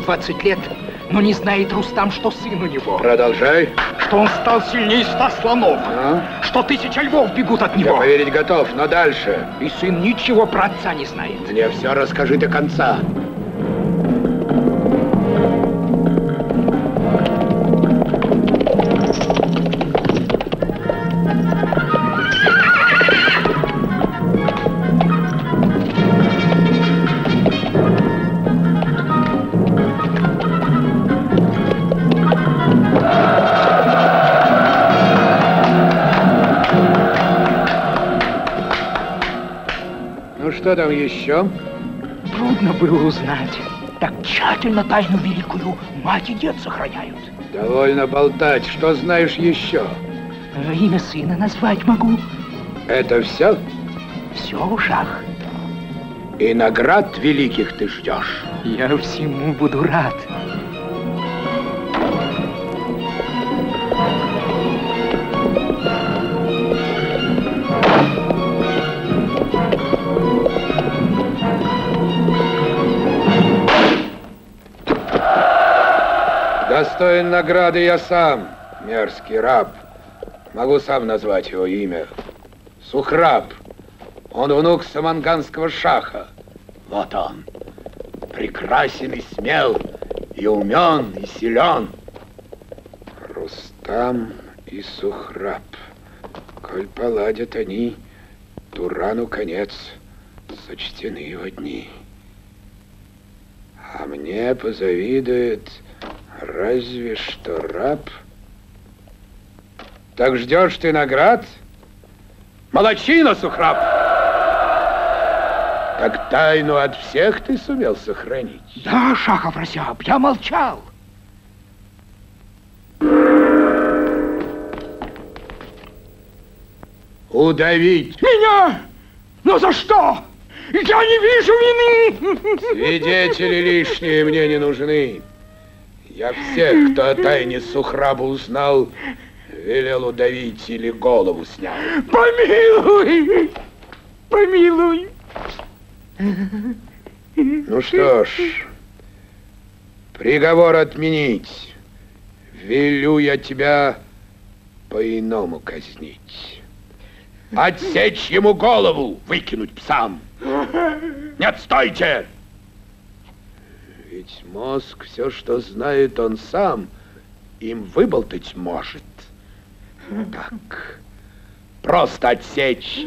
20 лет, но не знает Рустам, что сын у него. Продолжай. Что он стал сильнее 100 слонов. Что 1000 львов бегут от него. Я поверить готов, но дальше. И сын ничего про отца не знает. Мне все расскажи до конца. Что там еще? Трудно было узнать. Так тщательно тайну великую мать и дед сохраняют. Довольно болтать. Что знаешь еще? Имя сына назвать могу. Это все? Все в ушах. И наград великих ты ждешь? Я всему буду рад. Достоин награды я сам, мерзкий раб. Могу сам назвать его имя. Сухраб. Он внук саманганского шаха. Вот он. Прекрасен и смел, и умен, и силен. Рустам и Сухраб. Коль поладят они, Турану конец, сочтены его дни. А мне позавидует разве что раб. Так ждешь ты наград? Молодчина, Сухраб! Так тайну от всех ты сумел сохранить? Да, Шах-Афрасяб, я молчал. Удавить! Меня? Но за что? Я не вижу вины! Свидетели лишние мне не нужны. Я всех, кто о тайне Сухраба узнал, велел удавить или голову снял. Помилуй! Помилуй! Ну что ж, приговор отменить. Велю я тебя по-иному казнить. Отсечь ему голову, выкинуть псам. Нет, стойте! Ведь мозг все, что знает он сам, им выболтать может. Так, просто отсечь,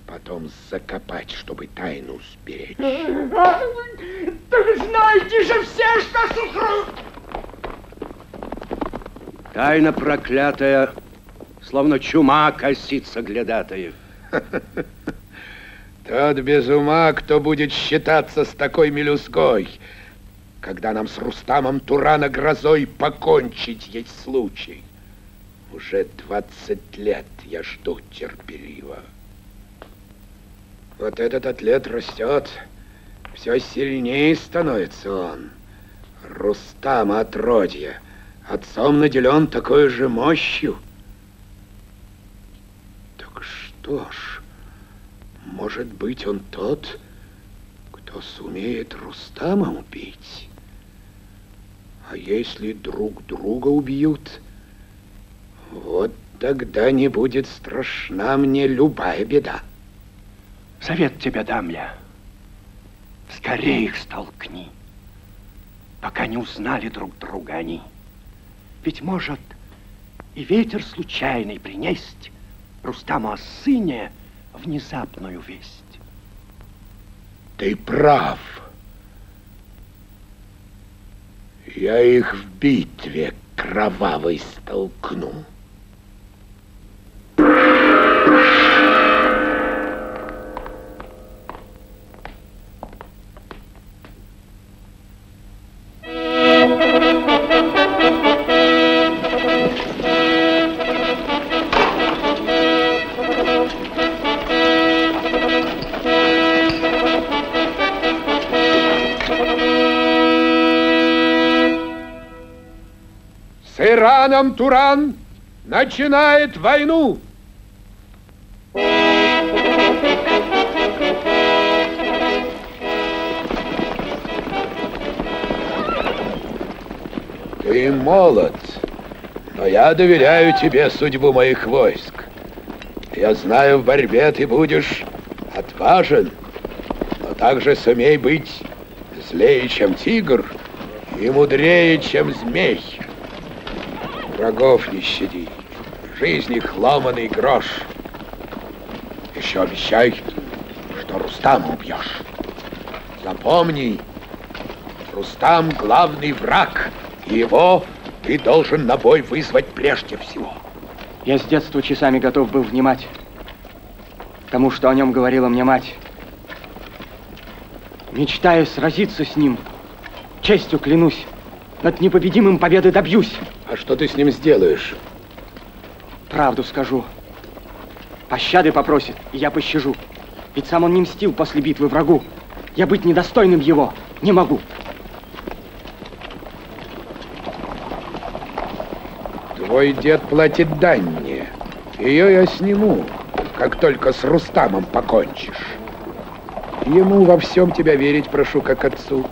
потом закопать, чтобы тайну сберечь. Так знаете же все, что Сухраб... Тайна проклятая, словно чума косит соглядатаев. Тот без ума, кто будет считаться с такой мелюзгой, когда нам с Рустамом Турана грозой покончить есть случай. Уже 20 лет я жду терпеливо. Вот этот атлет растет, все сильнее становится он. Рустам отродье, отцом наделен такой же мощью. Так что ж, может быть, он тот, кто сумеет Рустама убить? А если друг друга убьют, вот тогда не будет страшна мне любая беда. Совет тебе дам я. Скорее их столкни, пока не узнали друг друга они. Ведь может и ветер случайный принесть Рустаму о сыне внезапную весть. Ты прав. Я их в битве кровавой столкну. С Ираном Туран начинает войну. Ты молод, но я доверяю тебе судьбу моих войск. Я знаю, в борьбе ты будешь отважен, но также сумей быть злее, чем тигр, и мудрее, чем змей. Врагов не щади, жизнь их ломаный грош. Еще обещай, что Рустама убьешь. Запомни, Рустам главный враг, и его ты должен на бой вызвать прежде всего. Я с детства часами готов был внимать тому, что о нем говорила мне мать. Мечтаю сразиться с ним, честью клянусь, над непобедимым победы добьюсь. А что ты с ним сделаешь? Правду скажу. Пощады попросит, и я пощажу. Ведь сам он не мстил после битвы врагу. Я быть недостойным его не могу. Твой дед платит дань мне. Ее я сниму, как только с Рустамом покончишь. Ему во всем тебя верить прошу, как отцу.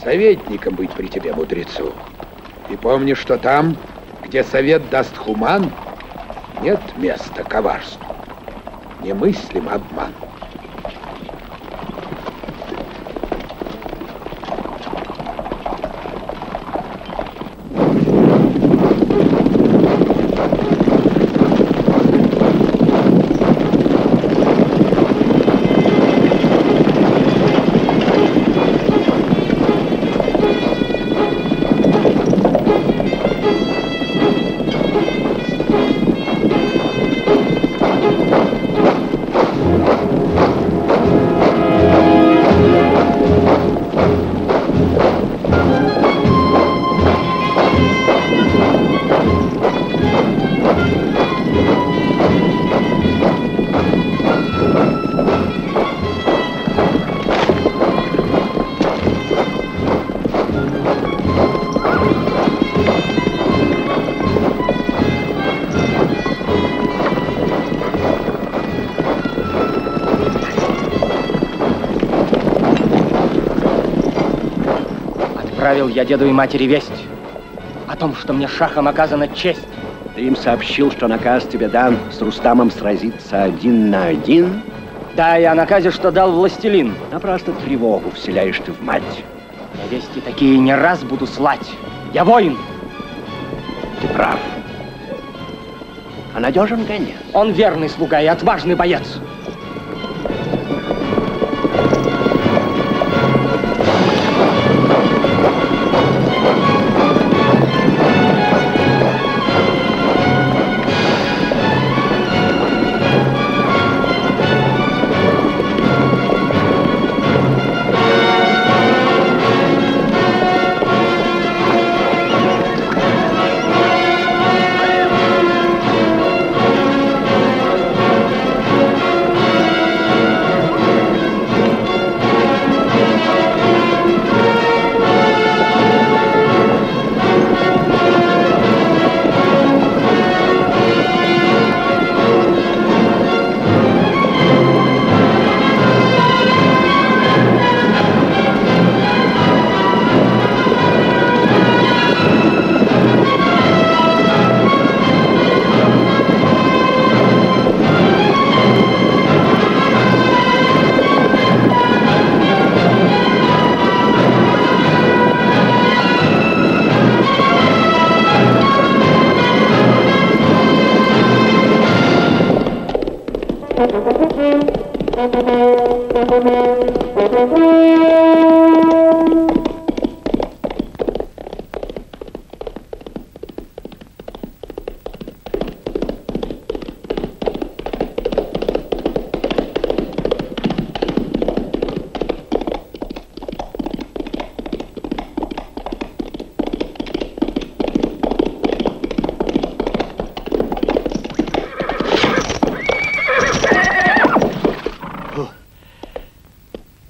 Советником быть при тебе, мудрецу. И помни, что там, где совет даст хуман, нет места коварству. Немыслим обман. Отправил я деду и матери весть о том, что мне шахом оказана честь. Ты им сообщил, что наказ тебе дан с Рустамом сразиться 1 на 1? Да, и о наказе, что дал властелин. Напрасно тревогу вселяешь ты в мать. Я вести такие не раз буду слать. Я воин. Ты прав. А надежен гонец? Он верный слуга и отважный боец.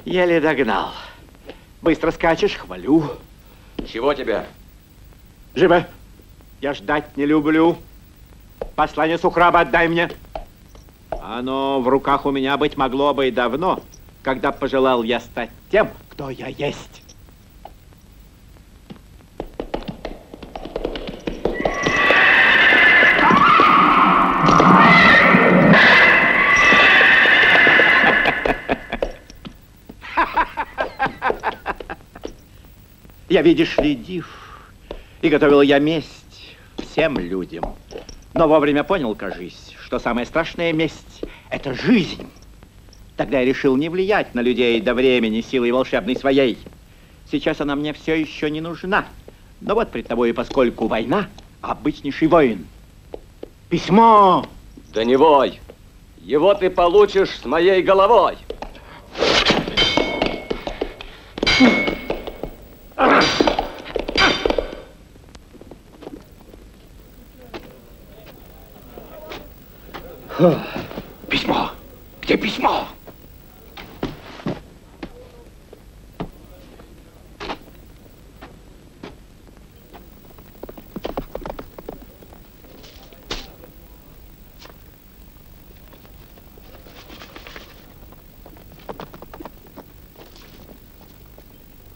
Еле догнал. Быстро скачешь, хвалю. Чего тебе? Живо. Я ждать не люблю. Послание Сухраба отдай мне. Оно в руках у меня быть могло бы и давно, когда пожелал я стать тем, кто я есть. Я, видишь ли, див. И готовил я месть всем людям. Но вовремя понял, кажись, что самая страшная месть — это жизнь. Тогда я решил не влиять на людей до времени силой волшебной своей. Сейчас она мне все еще не нужна. Но вот пред тобой, поскольку война, обычнейший воин. Письмо! Да не вой! Его ты получишь с моей головой! Письмо! Где письмо?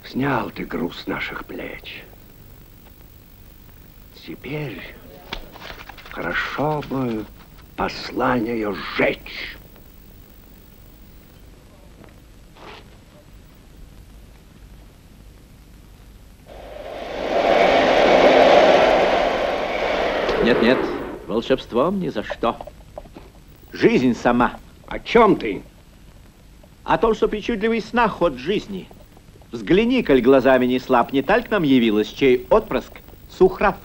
Снял ты груз с наших плеч. Теперь хорошо бы послание сжечь. Нет, волшебством ни за что. Жизнь сама. О чем ты? О том, что причудливый сна ход жизни. Взгляни, коль глазами не слаб, не так нам явилась, чей отпрыск Сухраб.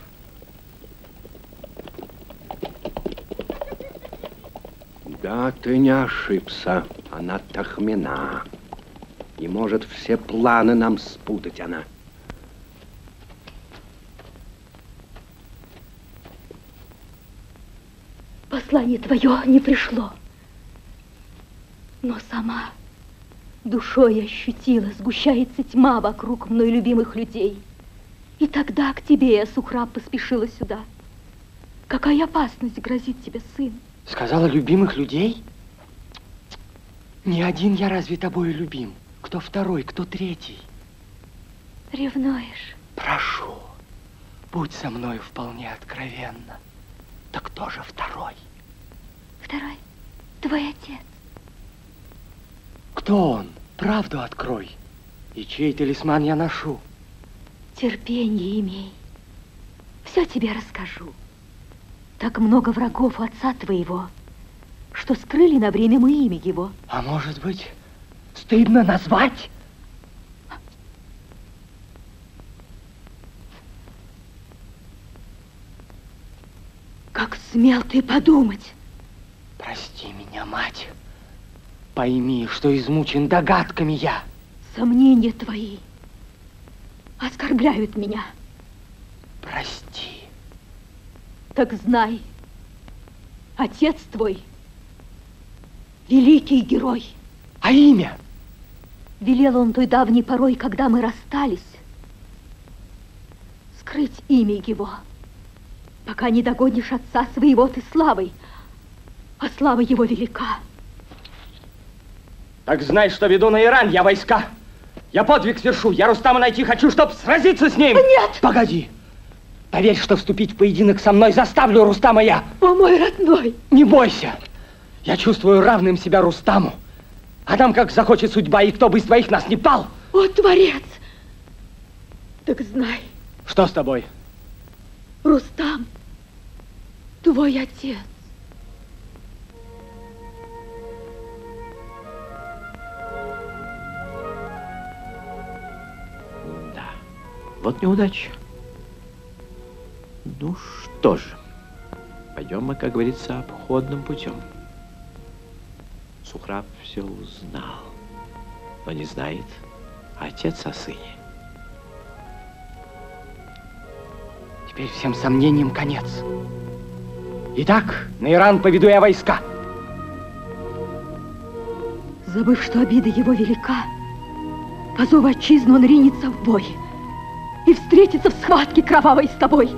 Да, ты не ошибся. Она Тахмина. И может все планы нам спутать она. Послание твое не пришло. Но сама душой ощутила, сгущается тьма вокруг мной любимых людей. И тогда к тебе я, Сухраб, поспешила сюда. Какая опасность грозит тебе, сын? Сказала, любимых людей? Не один я разве тобою любим? Кто второй, кто третий? Ревнуешь? Прошу, будь со мною вполне откровенна. Так кто же второй? Второй? Твой отец. Кто он? Правду открой. И чей талисман я ношу? Терпение имей. Все тебе расскажу. Так много врагов у отца твоего, что скрыли на время мы имя его. А может быть, стыдно назвать? Как смел ты подумать? Прости меня, мать. Пойми, что измучен догадками я. Сомнения твои оскорбляют меня. Прости. Так знай, отец твой великий герой. А имя? Велел он той давней порой, когда мы расстались, скрыть имя его, пока не догонишь отца своего ты славой, а слава его велика. Так знай, что веду на Иран я войска. Я подвиг свершу, я Рустама найти хочу, чтоб сразиться с ним. Нет! Погоди. Поверь, что вступить в поединок со мной заставлю Рустама я. О, мой родной! Не бойся. Я чувствую равным себя Рустаму. А там как захочет судьба, и кто бы из твоих нас не пал. О, Творец! Так знай. Что с тобой? Рустам, твой отец. Да, вот неудача. Ну что же, пойдем мы, как говорится, обходным путем. Сухраб все узнал, но не знает отец о сыне. Теперь всем сомнениям конец. Итак, на Иран поведу я войска. Забыв, что обида его велика, по зову отчизны он ринется в бой и встретится в схватке кровавой с тобой.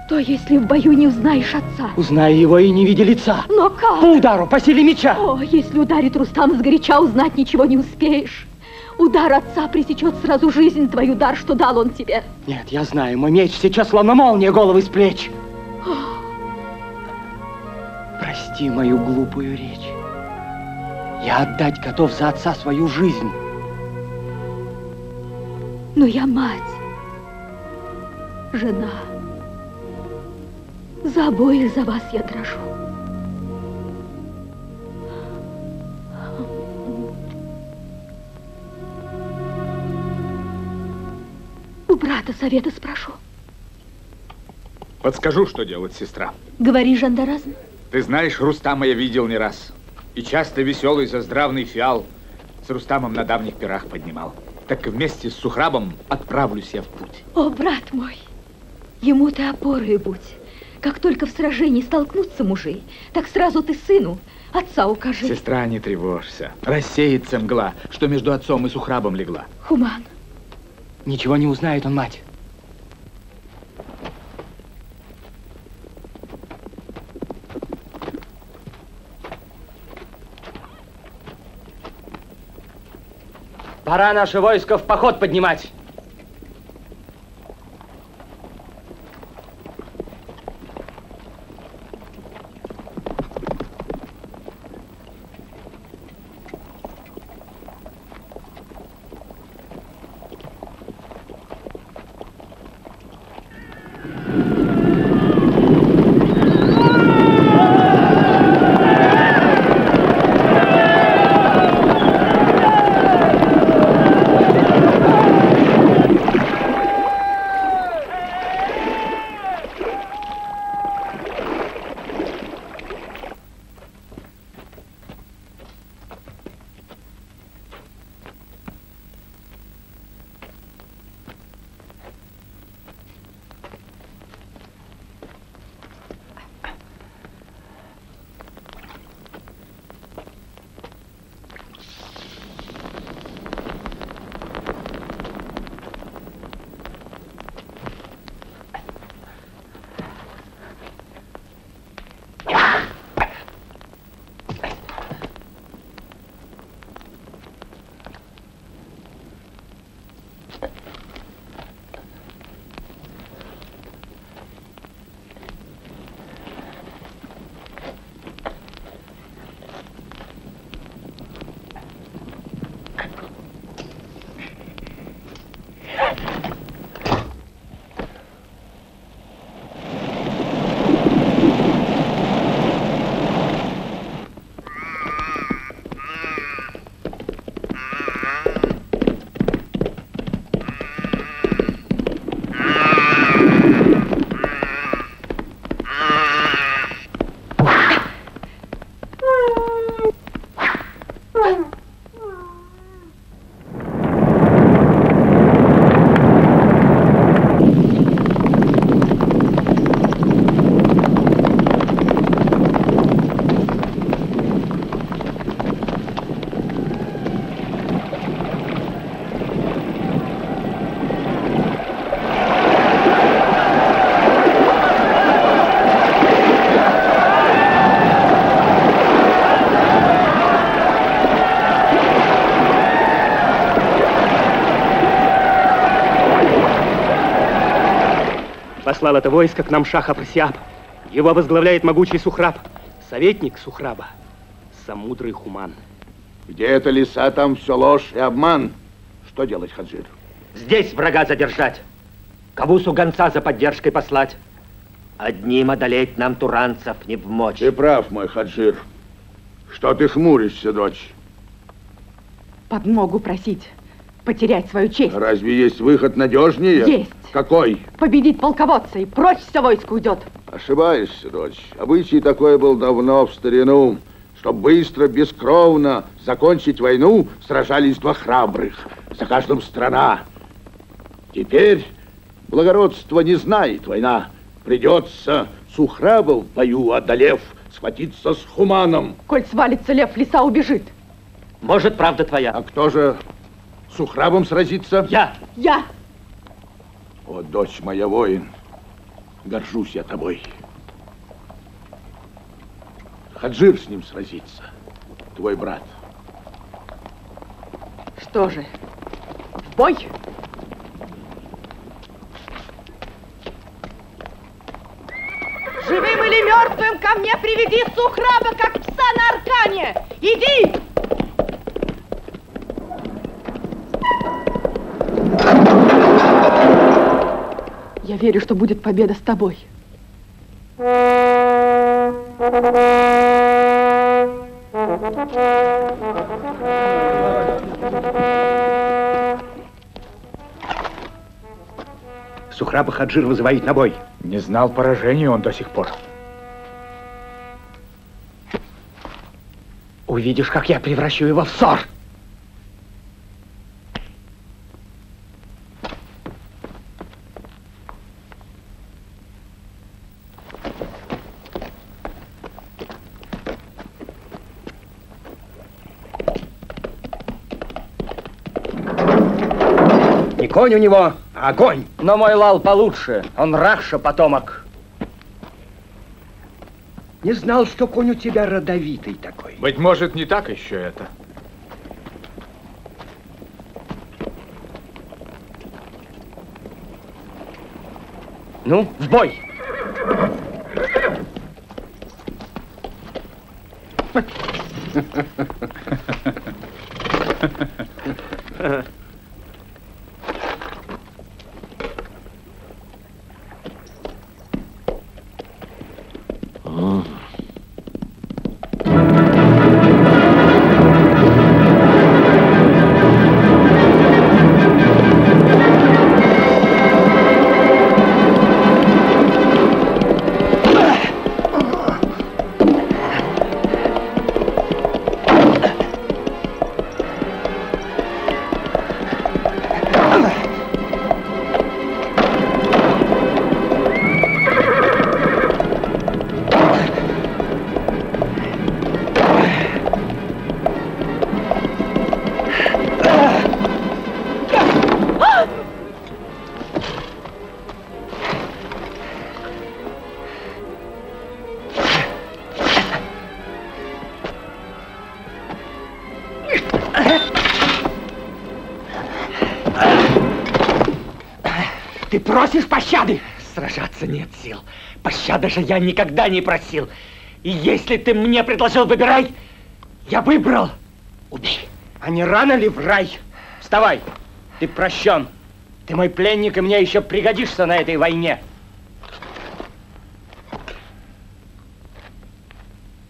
Что, если в бою не узнаешь отца? Узнаю его и не видя лица. Но как? По удару, по силе меча. О, если ударит Рустам сгоряча, узнать ничего не успеешь. Удар отца пресечет сразу жизнь твою, дар, что дал он тебе. Нет, я знаю, мой меч сейчас словно молния головы с плеч. Прости мою глупую речь. Я отдать готов за отца свою жизнь. Но я мать, жена. За обоих за вас я дрожу. У брата совета спрошу. Подскажу, что делать, сестра. Говори, жандаразм. Ты знаешь, Рустама я видел не раз. И часто веселый заздравный фиал с Рустамом на давних пирах поднимал. Так вместе с Сухрабом отправлюсь я в путь. О, брат мой, ему ты опорой будь. Как только в сражении столкнутся мужи, так сразу ты сыну отца укажи. Сестра, не тревожься. Рассеется мгла, что между отцом и Сухрабом легла. Хуман. Ничего не узнает он, мать. Пора наше войско в поход поднимать. Послал это войско к нам шах Апрасиаб. Его возглавляет могучий Сухраб, советник Сухраба, сам мудрый Хуман. Где это леса, там все ложь и обман. Что делать, Хаджир? Здесь врага задержать, Кавусу гонца за поддержкой послать. Одним одолеть нам туранцев не вмочь. Ты прав, мой Хаджир. Что ты хмуришься, дочь? Подмогу просить, потерять свою честь. Разве есть выход надежнее? Есть. Какой? Победить полководца, и прочь все войско уйдет. Ошибаешься, дочь. Обычай такой был давно в старину. Чтобы быстро, бескровно закончить войну, сражались два храбрых. За каждым страна. Теперь благородство не знает война. Придется Сухраба в бою одолев схватиться с Хуманом. Коль свалится лев, лиса убежит. Может, правда твоя. А кто же с Сухрабом сразится? Я. Я. О, дочь моя воин, горжусь я тобой. Хаджир с ним сразится, твой брат. Что же, в бой? Живым или мертвым ко мне приведи Сухраба, как пса на аркане! Иди! Я верю, что будет победа с тобой. Сухраб и Хаджир вызывают на бой. Не знал поражения он до сих пор. Увидишь, как я превращу его в ссор. Не конь у него, а огонь. Но мой лал получше. Он Рахша, потомок. Не знал, что конь у тебя родовитый такой. Быть может, не так еще это. Ну, в бой! Ты просишь пощады? Сражаться нет сил. Пощады же я никогда не просил. И если ты мне предложил выбирай, я выбрал. Убей. А не рано ли в рай? Вставай. Ты прощен. Ты мой пленник, и мне еще пригодишься на этой войне.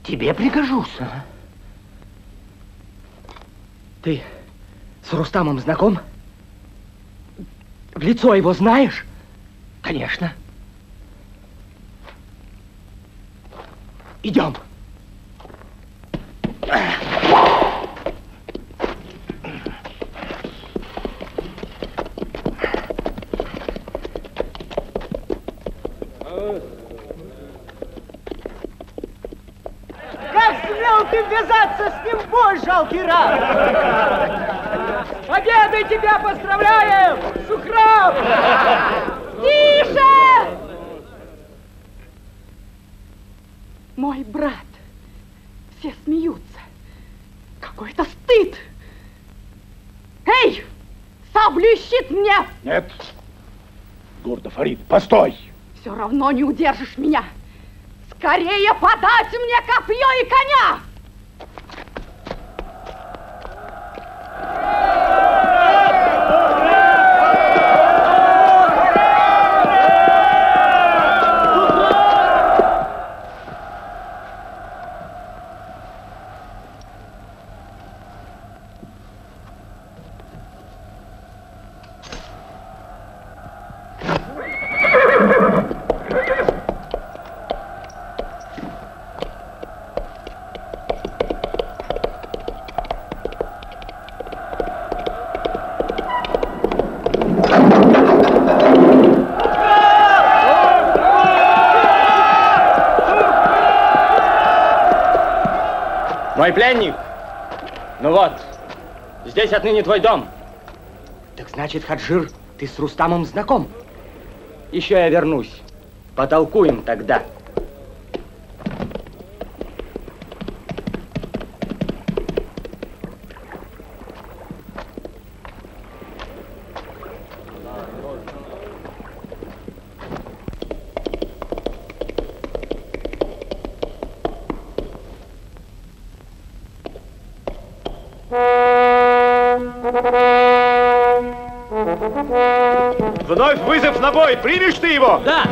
Тебе пригожусь. Ага. Ты с Рустамом знаком? В лицо его знаешь? Конечно. Идем. Как смел ты ввязаться с ним в бой, жалкий раб? Победой тебя поздравляем, Сухраб! Тише! Мой брат. Все смеются. Какой-то стыд. Эй, саблю и щит мне! Нет. Гурда Фарид, постой! Все равно не удержишь меня. Скорее подать мне копье и коня! Мой пленник? Ну вот, здесь отныне твой дом. Так значит, Хаджир, ты с Рустамом знаком? Еще я вернусь. Потолкуем тогда. Thank you. Вновь вызов на бой. Примешь ты его? Да.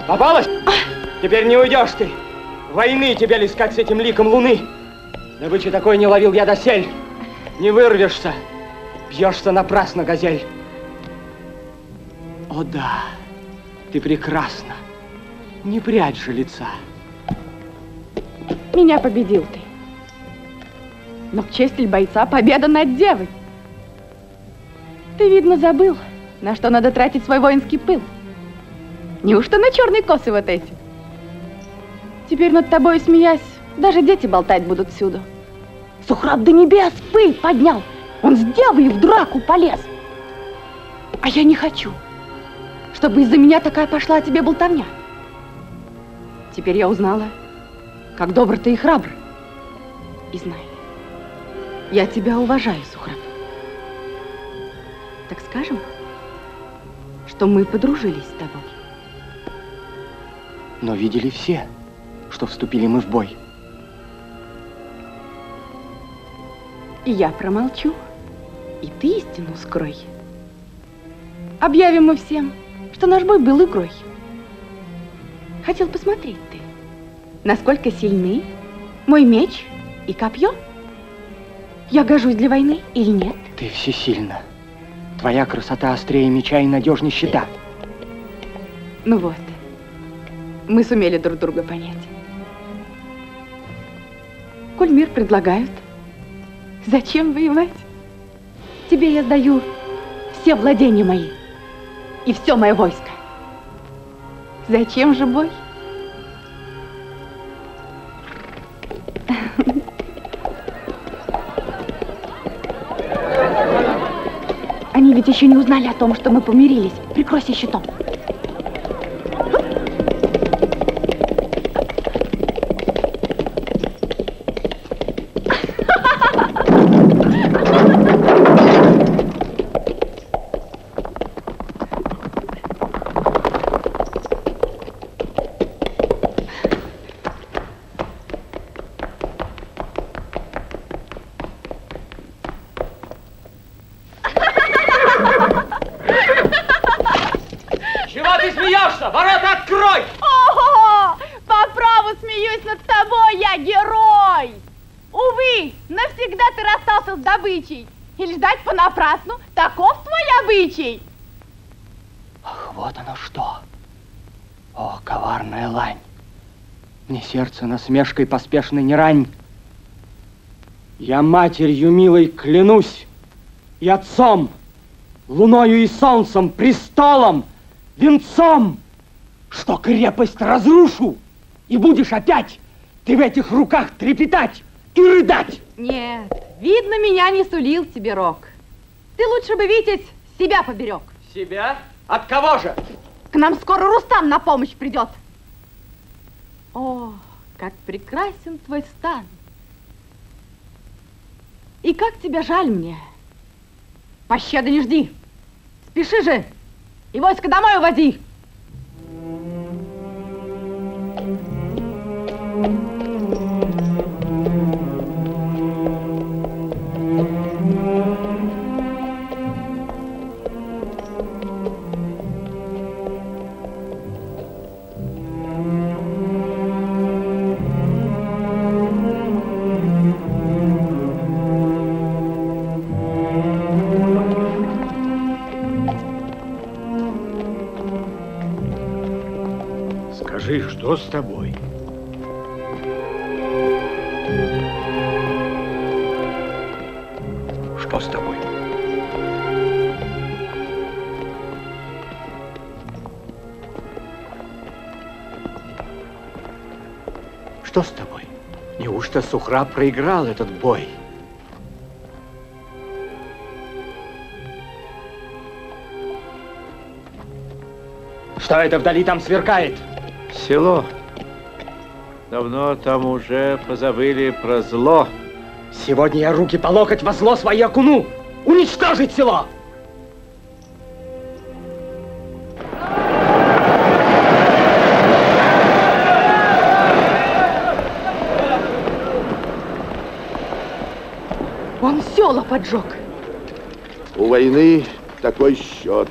Попалась? Теперь не уйдешь ты. Войны тебе искать с этим ликом луны. Добычи такой не ловил я досель. Не вырвешься. Бьешься напрасно, газель. О да, ты прекрасна. Не прячь же лица. Меня победил ты. Но в честь ли бойца победа над девой. Ты, видно, забыл, на что надо тратить свой воинский пыл. Неужто на черные косы вот эти? Теперь над тобой, смеясь, даже дети болтать будут всюду. Сухраб до небес пыль поднял. Он с девой в драку полез. А я не хочу, чтобы из-за меня такая пошла о тебе болтовня. Теперь я узнала, как добр ты и храбр. И знай, я тебя уважаю, Сухраб. Так скажем, что мы подружились с тобой. Но видели все, что вступили мы в бой. И я промолчу, и ты истину скрой. Объявим мы всем, что наш бой был игрой. Хотел посмотреть ты, насколько сильны мой меч и копье. Я гожусь для войны или нет? Ты всесильна. Твоя красота острее меча и надежнее щита. Ну вот, мы сумели друг друга понять. Коль мир предлагают, зачем воевать? Тебе я сдаю все владения мои и все мое войско. Зачем же бой? Они ведь еще не узнали о том, что мы помирились. Прикройся щитом. Или ждать понапрасну? Таков твой обычай. Ах, вот оно что. О, коварная лань. Мне сердце насмешкой поспешно не рань. Я матерью милой клянусь, и отцом, луною и солнцем, престолом, венцом, что крепость разрушу, и будешь опять ты в этих руках трепетать и рыдать. Нет, видно, меня не сулил тебе рок. Ты лучше бы, Витязь, себя поберег. Себя? От кого же? К нам скоро Рустам на помощь придет. О, как прекрасен твой стан. И как тебя жаль мне. Пощады не жди. Спеши же и войско домой уводи. Скажи, что с тобой? Что с тобой? Что с тобой? Неужто Сухраб проиграл этот бой? Что это вдали там сверкает? Село. Давно там уже позабыли про зло. Сегодня я руки по локоть во зло свое окуну. Уничтожить село! Он села поджег. У войны такой счет.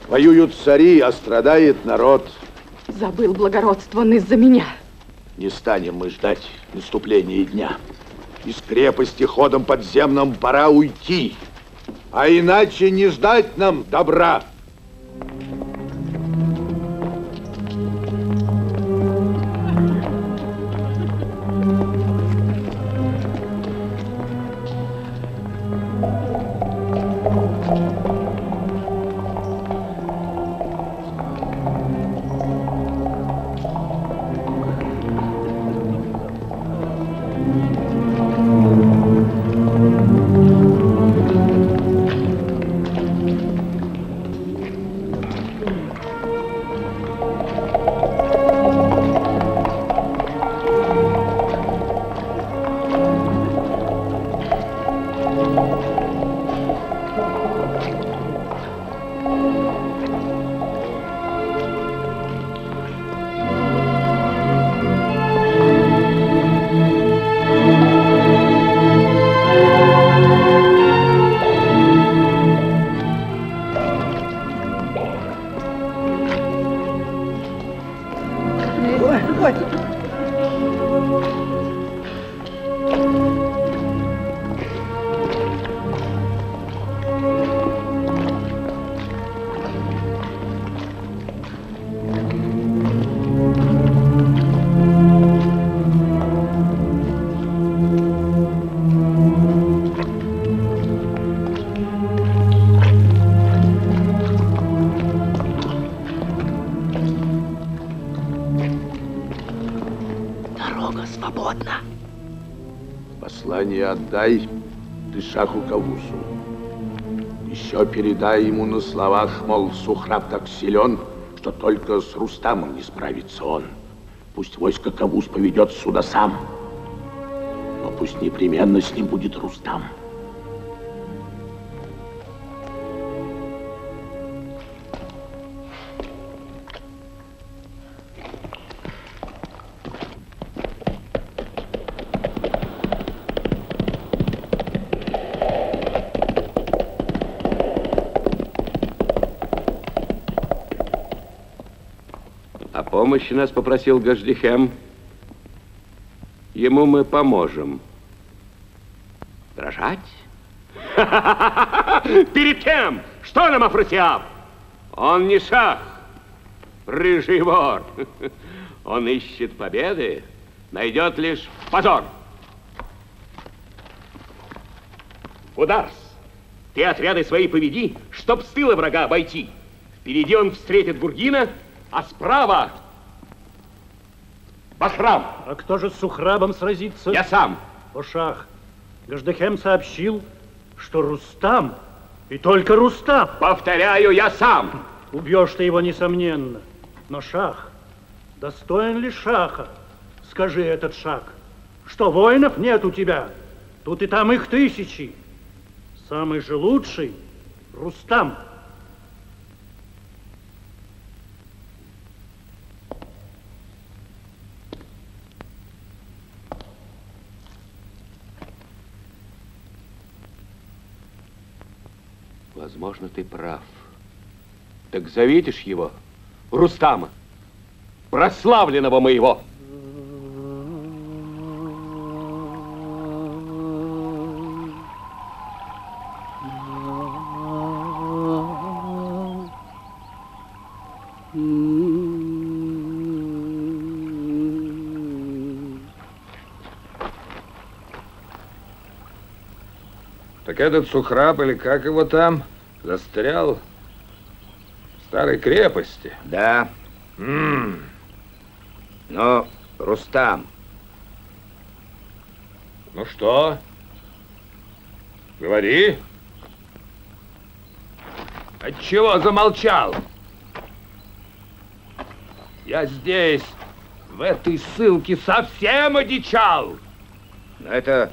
Воюют цари, а страдает народ. Забыл благородство он из-за меня. Не станем мы ждать наступления дня. Из крепости ходом подземным пора уйти. А иначе не ждать нам добра. Послание отдай ты шаху Кавусу. Еще передай ему на словах, мол, Сухраб так силен, что только с Рустамом не справится он. Пусть войско Кавус поведет сюда сам, но пусть непременно с ним будет Рустам. Помощи нас попросил Гаждихем. Ему мы поможем. Дрожать? Перед кем? Что нам Афросиаб? Он не шах, рыжий вор. Он ищет победы, найдет лишь позор. Ударс, ты отряды свои поведи, чтоб с тыла врага обойти. Впереди он встретит Гургина, а справа Бахрам. А кто же с Сухрабом сразится? Я сам. О, шах, Гаждехем сообщил, что Рустам, и только Рустам. Повторяю, я сам. Убьешь ты его, несомненно. Но шах, достоин ли шаха? Скажи этот шаг, что воинов нет у тебя? Тут и там их тысячи. Самый же лучший — Рустам. Возможно, ты прав. Так зовите ж его, Рустама, прославленного моего. Так этот Сухраб, или как его там, застрял в старой крепости. Да. Но, Рустам. Ну что? Говори. Отчего замолчал? Я здесь, в этой ссылке, совсем одичал. Это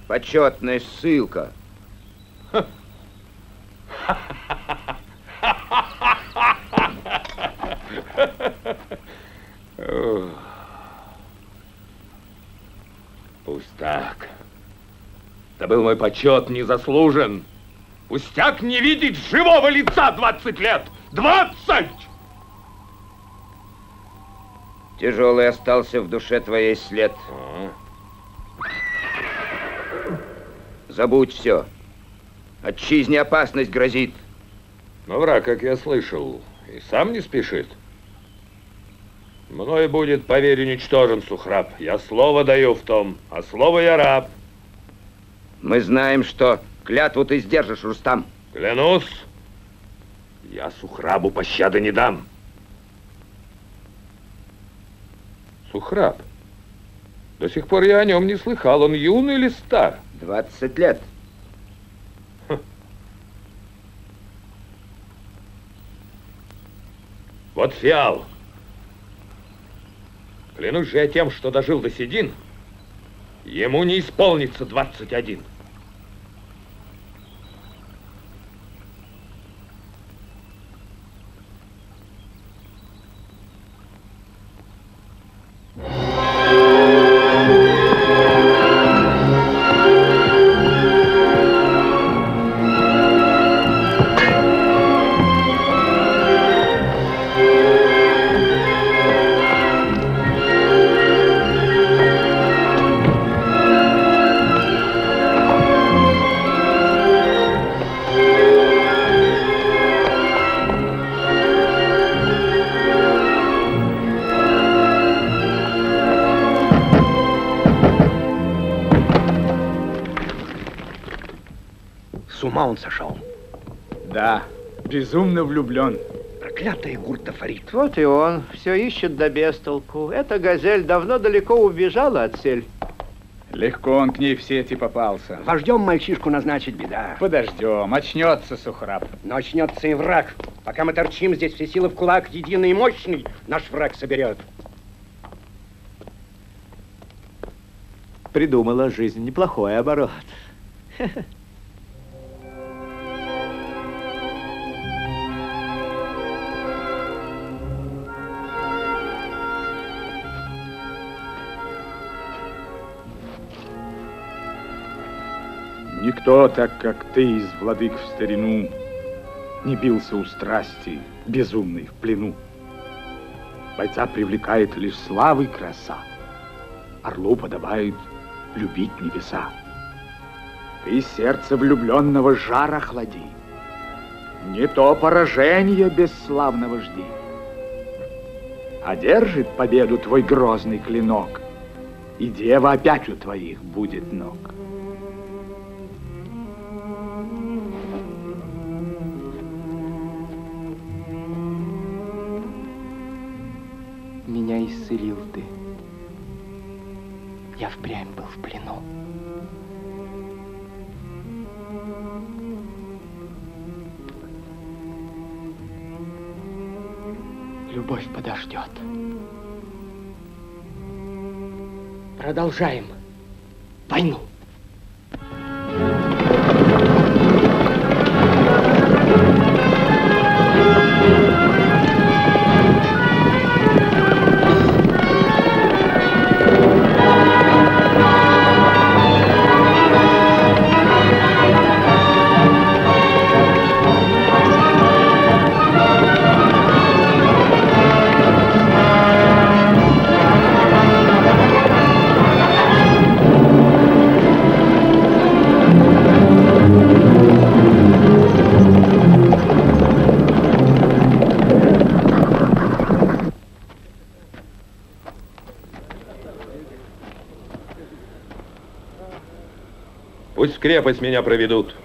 почетная ссылка. Пусть так. Да был мой почет не заслужен. Пустяк не видеть живого лица 20 лет. 20! Тяжелый остался в душе твоей след. Забудь все. Отчизне опасность грозит. Но враг, как я слышал, и сам не спешит. Мною будет, поверь, уничтожен Сухраб. Я слово даю в том, а слово я раб. Мы знаем, что клятву ты сдержишь, Рустам. Клянусь, я Сухрабу пощады не дам. Сухраб? До сих пор я о нем не слыхал. Он юный или стар? 20 лет. Вот фиал. Клянусь же я тем, что дожил до седин, ему не исполнится 21. С ума он сошел. Да, безумно влюблен. Проклятая гурта Фарид. Вот и он все ищет да без толку. Эта газель давно далеко убежала от сель. Легко он к ней в сети попался. Вождем мальчишку назначить беда. Подождем, очнется Сухраб. Но очнется и враг. Пока мы торчим здесь, все силы в кулак, единый и мощный, наш враг соберет. Придумала жизнь неплохой оборот. Никто, так как ты из владык в старину, не бился у страсти, безумной в плену. Бойца привлекает лишь слава и краса. Орлу подобает любить небеса. Ты сердце влюбленного жар охлади. Не то поражение бесславного жди. Одержит победу твой грозный клинок, и дева опять у твоих будет ног. Меня исцелил ты. Я впрямь был в плену. Любовь подождет. Продолжаем войну. крепость меня проведут.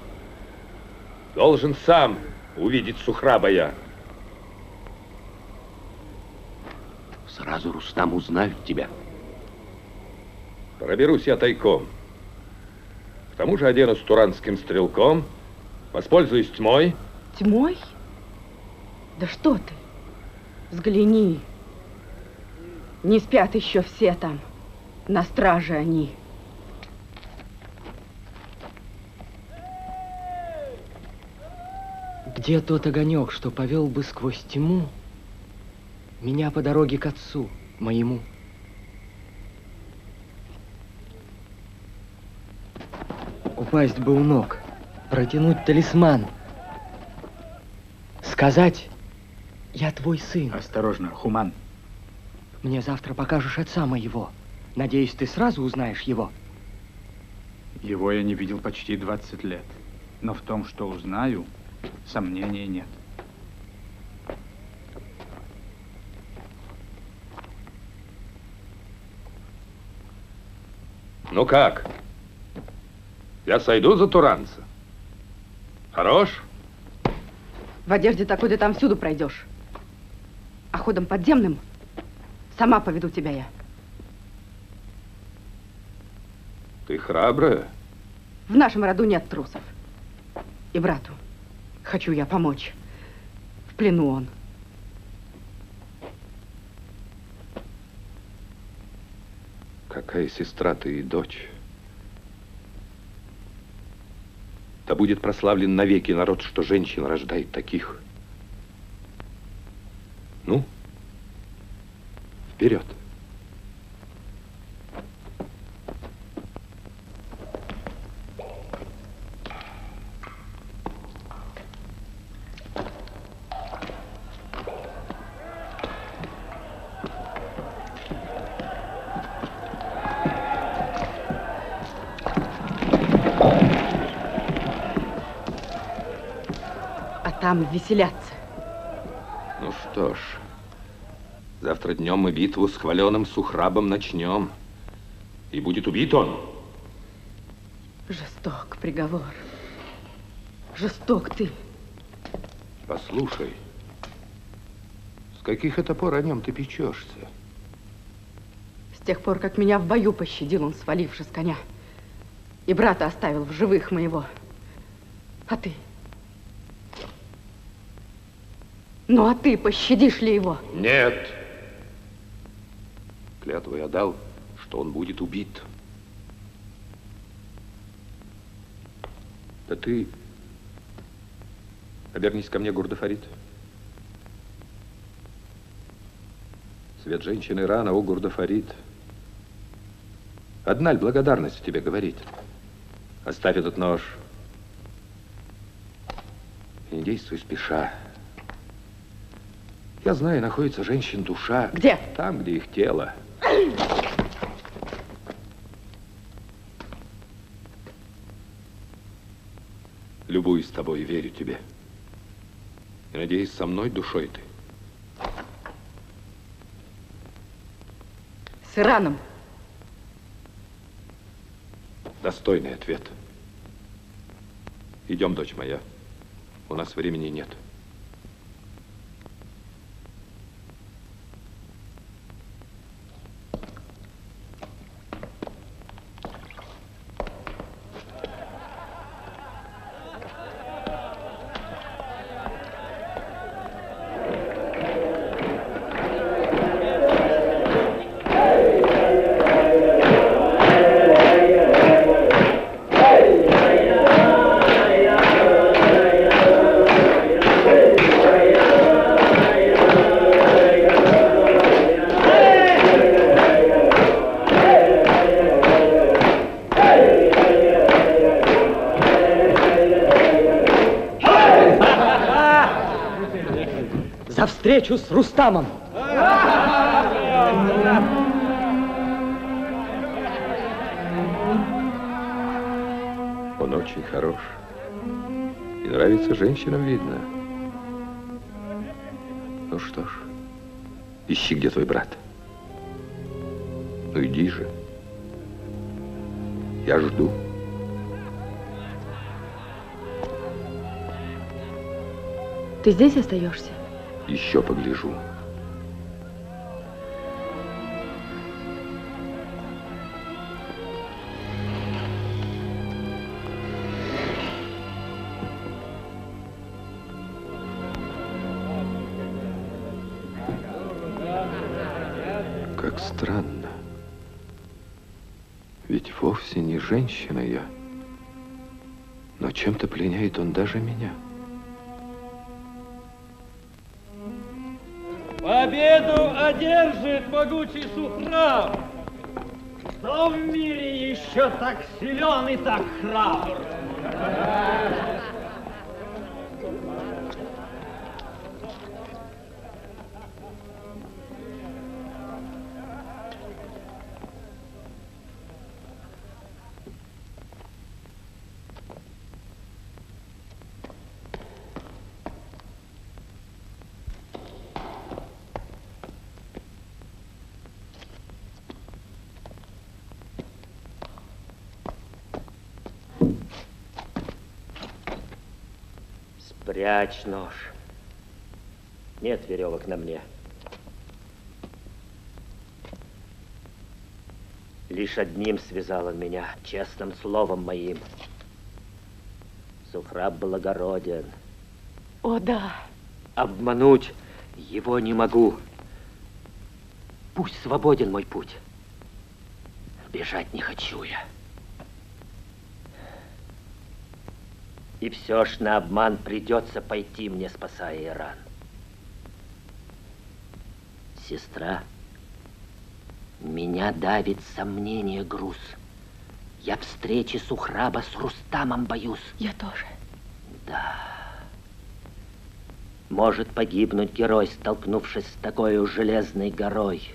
Должен сам увидеть Сухраба я. Сразу Рустам узнают тебя. Проберусь я тайком. К тому же оденусь туранским стрелком, воспользуюсь тьмой. Тьмой? Да что ты? Взгляни. Не спят еще все там. На страже они. Где тот огонек, что повел бы сквозь тьму меня по дороге к отцу моему? Упасть бы у ног, протянуть талисман, сказать: я твой сын. Осторожно, Хуман. Мне завтра покажешь отца моего. Надеюсь, ты сразу узнаешь его. Его я не видел почти 20 лет. Но в том, что узнаю, сомнений нет. Ну как? Я сойду за туранца? Хорош? В одежде такой ты там всюду пройдешь. А ходом подземным сама поведу тебя я. Ты храбрая? В нашем роду нет трусов. И брату хочу я помочь. В плену он. Какая сестра ты и дочь. Да будет прославлен навеки народ, что женщин рождает таких. Ну, вперед. Там веселятся. Ну что ж, завтра днем мы битву с хваленым Сухрабом начнем. И будет убит он. Жесток приговор. Жесток ты. Послушай, с каких это пор о нем ты печешься? С тех пор, как меня в бою пощадил он, свалившись с коня. И брата оставил в живых моего. А ты? Ну, а ты пощадишь ли его? Нет. Клятву я дал, что он будет убит. Да ты обернись ко мне, Гурдафарид. Свет женщины рано, о Гурдафарид. Одна ль благодарность в тебе говорит. Оставь этот нож. И не действуй спеша. Я знаю, находится женщин душа. Где? Там, где их тело. Любуюсь тобой и верю тебе. И надеюсь, со мной душой ты. С Ираном. Достойный ответ. Идем, дочь моя. У нас времени нет. За встречу с Рустамом! Он очень хорош. И нравится женщинам, видно. Ну что ж, ищи, где твой брат. Ну иди же. Я жду. Ты здесь остаешься? Еще погляжу. Как странно. Ведь вовсе не женщина я. Но чем-то пленяет он даже меня. Победу одержит могучий Сухраб! Кто в мире еще так силен и так храбр? Спрячь нож. Нет веревок на мне. Лишь одним связал он меня, честным словом моим. Сухраб благороден. О, да. Обмануть его не могу. Пусть свободен мой путь. Бежать не хочу я. И все ж на обман придется пойти мне, спасая Иран. Сестра, меня давит сомнение груз. Я встречи Сухраба с Рустамом боюсь. Я тоже. Да. Может погибнуть герой, столкнувшись с такой железной горой.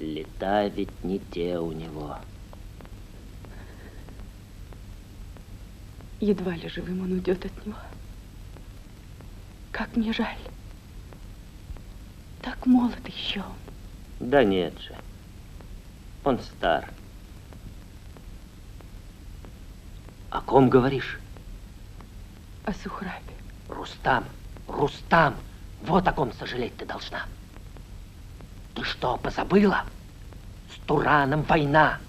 Лета ведь не те у него. Едва ли живым он уйдет от него. Как мне жаль. Так молод еще. Да нет же. Он стар. О ком говоришь? О Сухрабе. Рустам, Рустам, вот о ком сожалеть ты должна. Ты что, позабыла? С Тураном война.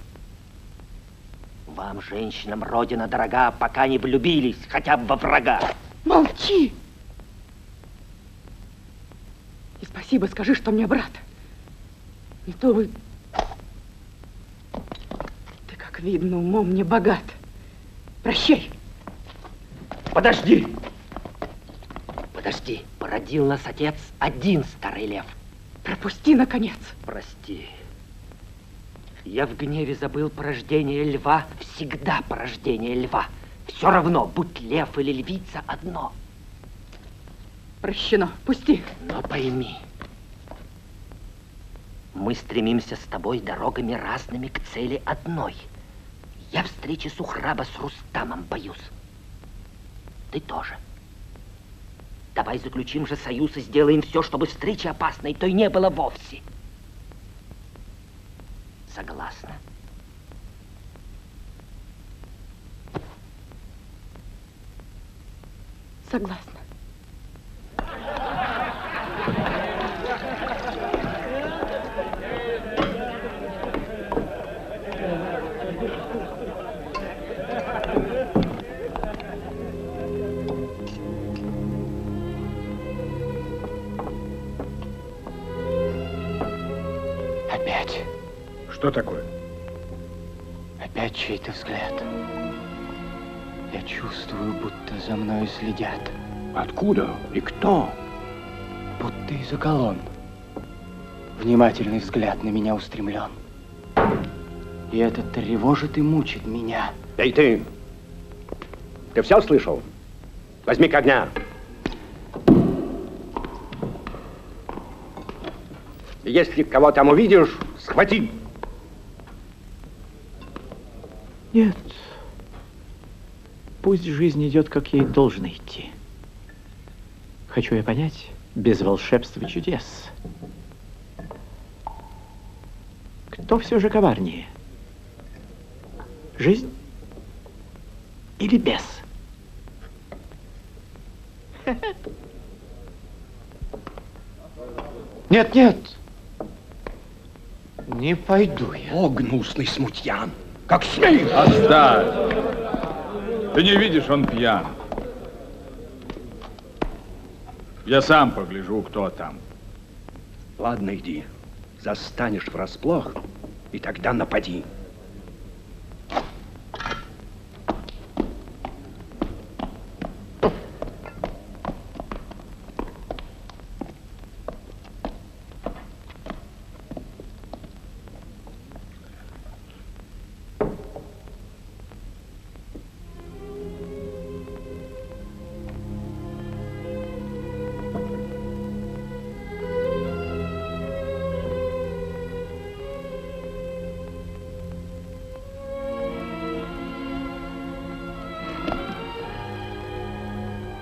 Вам, женщинам, родина дорога, пока не влюбились хотя бы во врага. Молчи! И спасибо скажи, что мне брат. Не то вы... Ты, как видно, умом не богат. Прощай. Подожди. Подожди. Породил нас отец один старый лев. Пропусти, наконец. Прости. Я в гневе забыл порождение льва, всегда порождение льва. Все равно, будь лев или львица, одно. Прощено, пусти. Но пойми, мы стремимся с тобой дорогами разными к цели одной. Я встречи Сухраба с Рустамом боюсь. Ты тоже. Давай заключим же союз и сделаем все, чтобы встречи опасной той не было вовсе. Согласна? Согласна. Опять. Что такое? Опять чей-то взгляд. Я чувствую, будто за мной следят. Откуда и кто? Будто из-за колонн. Внимательный взгляд на меня устремлен. И это тревожит и мучит меня. Эй, ты! Ты все слышал? Возьми-ка огня. Если кого там увидишь, схвати. Нет. Пусть жизнь идет, как ей должно идти. Хочу я понять, без волшебства и чудес. Кто все же коварнее? Жизнь или бес? Нет, нет. Не пойду я. О, гнусный смутьян! Как смей! Оставь! Ты не видишь, он пьян. Я сам погляжу, кто там. Ладно, иди. Застанешь врасплох, и тогда напади.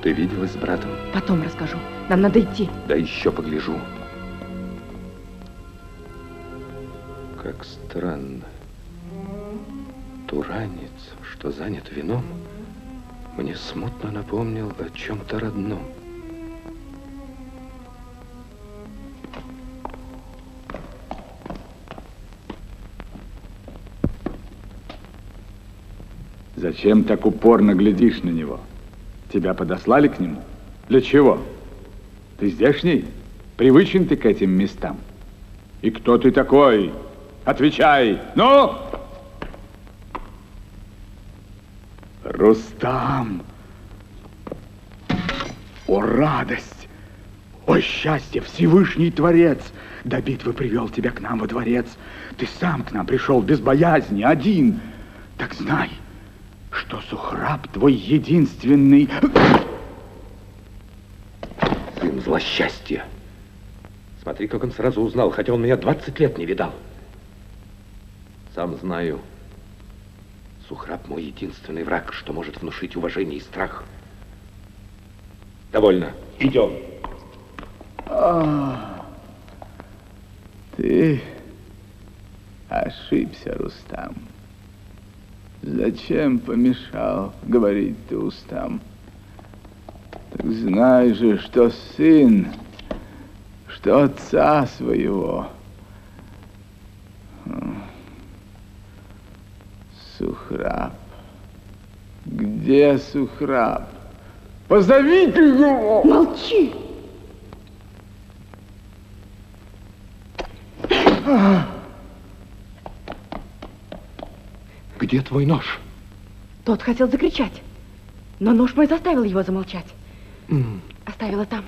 Ты виделась с братом? Потом расскажу. Нам надо идти. Да еще погляжу. Как странно. Туранец, что занят вином, мне смутно напомнил о чем-то родном. Зачем так упорно глядишь на него? Тебя подослали к нему? Для чего? Ты здешний? Привычен ты к этим местам? И кто ты такой? Отвечай! Ну! Рустам! О, радость! О, счастье! Всевышний Творец! До битвы привел тебя к нам во дворец. Ты сам к нам пришел без боязни, один. Так знай, что Сухраб твой единственный... Сын злосчастья. Смотри, как он сразу узнал, хотя он меня 20 лет не видал. Сам знаю, Сухраб мой единственный враг, что может внушить уважение и страх. Довольно. Идем. Ты ошибся, Рустам. Зачем помешал говорить ты устам? Так знай же, что сын, что отца своего. Сухраб. Где Сухраб? Позовите его! Молчи! Где твой нож? Тот хотел закричать, но нож мой заставил его замолчать. Оставила там.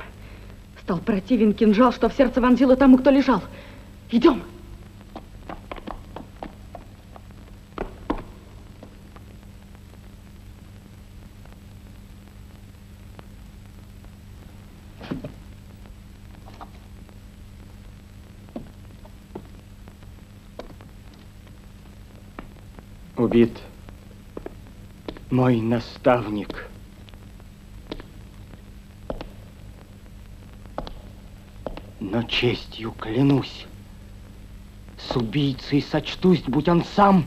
Стал противен кинжал, что в сердце вонзило тому, кто лежал. Идем. Убит мой наставник. Но честью клянусь, с убийцей сочтусь, будь он сам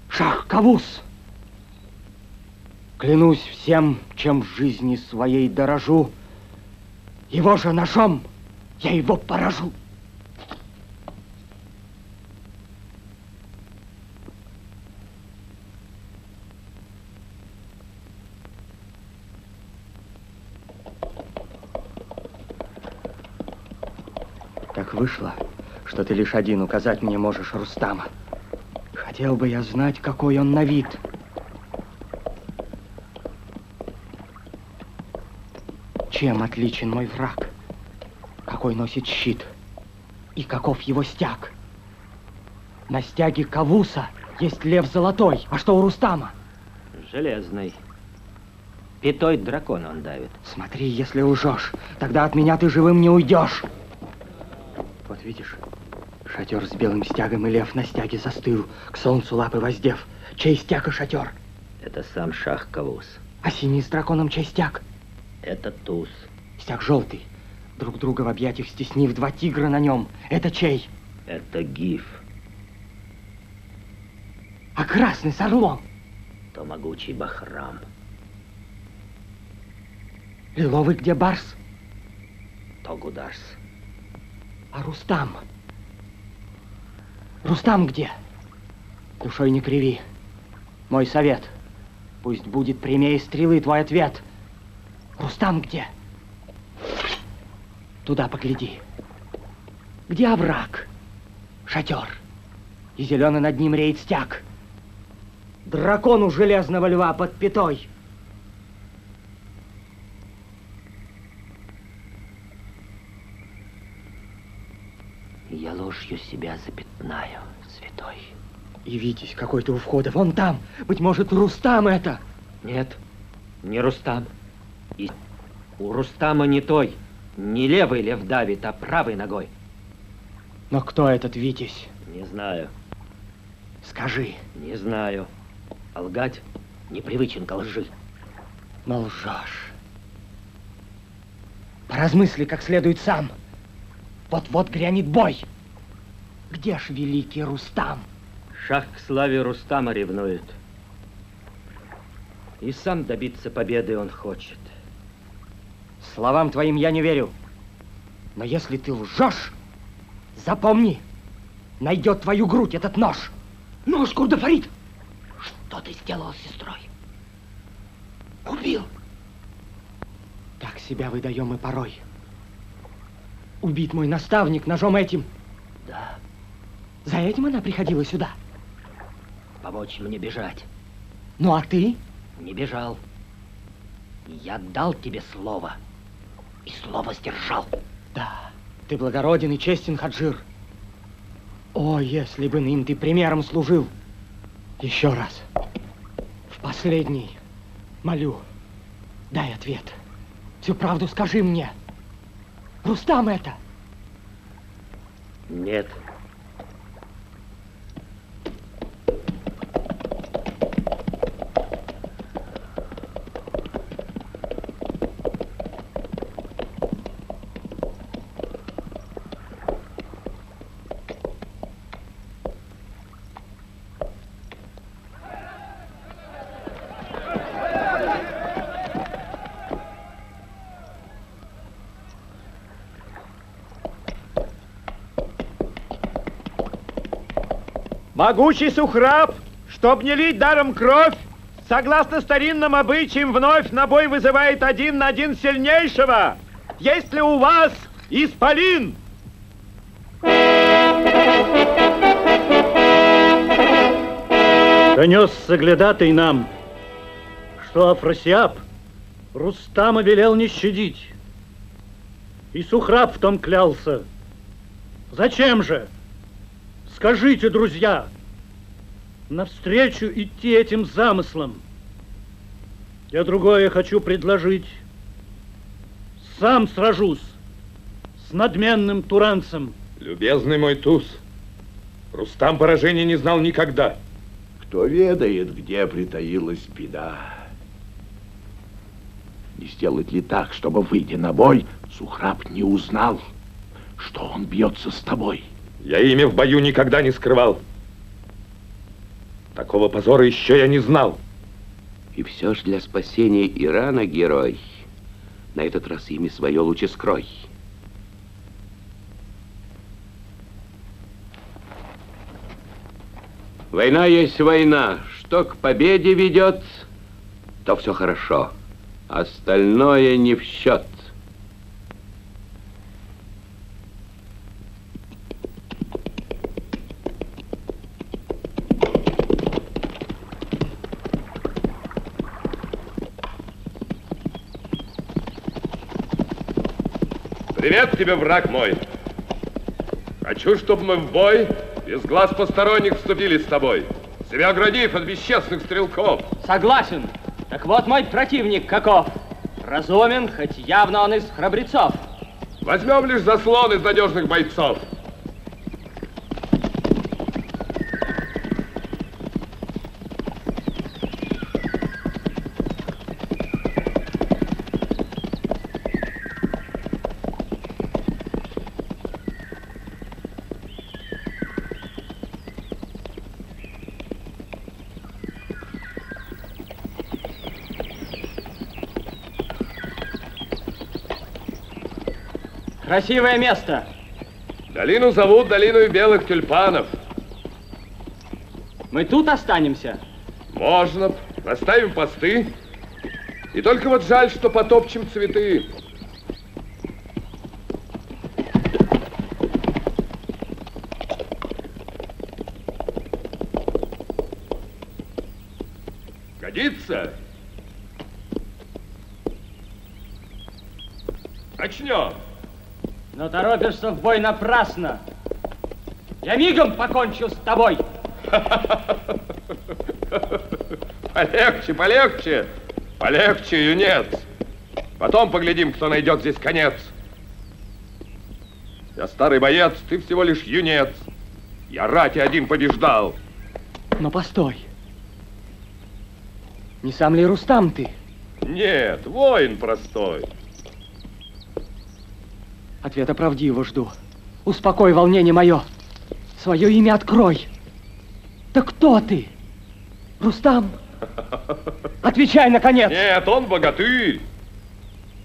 Шах-Кавуз. Клянусь всем, чем в жизни своей дорожу, его же ножом я его поражу. Так вышло, что ты лишь один указать мне можешь Рустама. Хотел бы я знать, какой он на вид. Чем отличен мой враг? Какой носит щит? И каков его стяг? На стяге Кавуса есть лев золотой, а что у Рустама? Железный. Пятой дракон он давит. Смотри, если лжешь, тогда от меня ты живым не уйдешь. Вот видишь, шатер с белым стягом, и лев на стяге застыл, к солнцу лапы воздев. Чей стяг и шатер? Это сам Шах-Кавуз. А синий с драконом чей стяг? Это туз. Стяг желтый, друг друга в объятиях стеснив, два тигра на нем. Это чей? Это Гиф. А красный с орлом? То могучий Бахрам. Лиловый где Барс? Тогударс. А Рустам? Рустам где? Душой не криви. Мой совет. Пусть будет прямее стрелы твой ответ. Рустам где? Туда погляди. Где овраг? Шатер. И зеленый над ним реет стяг. Дракон у железного льва под пятой. Я ложью себя запятнаю, святой. Явитесь какой-то у входа, вон там. Быть может, Рустам это? Нет, не Рустам. И у Рустама не той, не левый лев давит, а правой ногой. Но кто этот Витязь? Не знаю. Скажи. Не знаю. А лгать непривычен ко лжи. Но лжешь. Поразмысли как следует сам. Вот-вот грянет бой. Где ж великий Рустам? Шах к славе Рустама ревнует. И сам добиться победы он хочет. Словам твоим я не верю. Но если ты лжешь, запомни, найдет твою грудь этот нож. Нож Курдафарид. Что ты сделал с сестрой? Убил. Так себя выдаем мы порой. Убит мой наставник ножом этим. Да. За этим она приходила сюда? Помочь мне бежать. Ну а ты? Не бежал. Я дал тебе слово. И слово сдержал. Да, ты благороден и честен, Хаджир. О, если бы им ты примером служил. Еще раз. В последний. Молю. Дай ответ. Всю правду скажи мне. Рустам это? Нет. Могучий Сухраб, чтоб не лить даром кровь, согласно старинным обычаям, вновь на бой вызывает 1 на 1 сильнейшего. Есть ли у вас исполин? Донес соглядатый нам, что Афросиаб Рустама велел не щадить. И Сухраб в том клялся. Зачем же? Скажите, друзья, навстречу идти этим замыслам. Я другое хочу предложить. Сам сражусь с надменным туранцем. Любезный мой туз, Рустам поражения не знал никогда. Кто ведает, где притаилась беда. Не сделать ли так, чтобы, выйдя на бой, Сухраб не узнал, что он бьется с тобой? Я имя в бою никогда не скрывал. Такого позора еще я не знал. И все ж для спасения Ирана, герой, на этот раз имя свое лучше скрой. Война есть война. Что к победе ведет, то все хорошо. Остальное не в счет. Привет тебе, враг мой. Хочу, чтобы мы в бой без глаз посторонних вступили с тобой, себя оградив от бесчестных стрелков. Согласен. Так вот мой противник каков. Разумен, хоть явно он из храбрецов. Возьмем лишь заслон из надежных бойцов. Красивое место. Долину зовут долиной белых тюльпанов. Мы тут останемся? Можно. Расставим посты. И только вот жаль, что потопчем цветы. Годится? Начнем. Но торопишься в бой напрасно. Я мигом покончу с тобой. Полегче, полегче. Полегче, юнец. Потом поглядим, кто найдет здесь конец. Я старый боец, ты всего лишь юнец. Я рати один побеждал. Но постой. Не сам ли Рустам ты? Нет, воин простой. Ответа правдиво жду. Успокой волнение мое. Свое имя открой. Да кто ты? Рустам? Отвечай, наконец. Нет, он богатырь.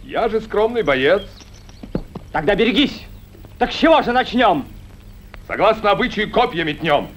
Я же скромный боец. Тогда берегись. Так с чего же начнем? Согласно обычаю, копья метнем.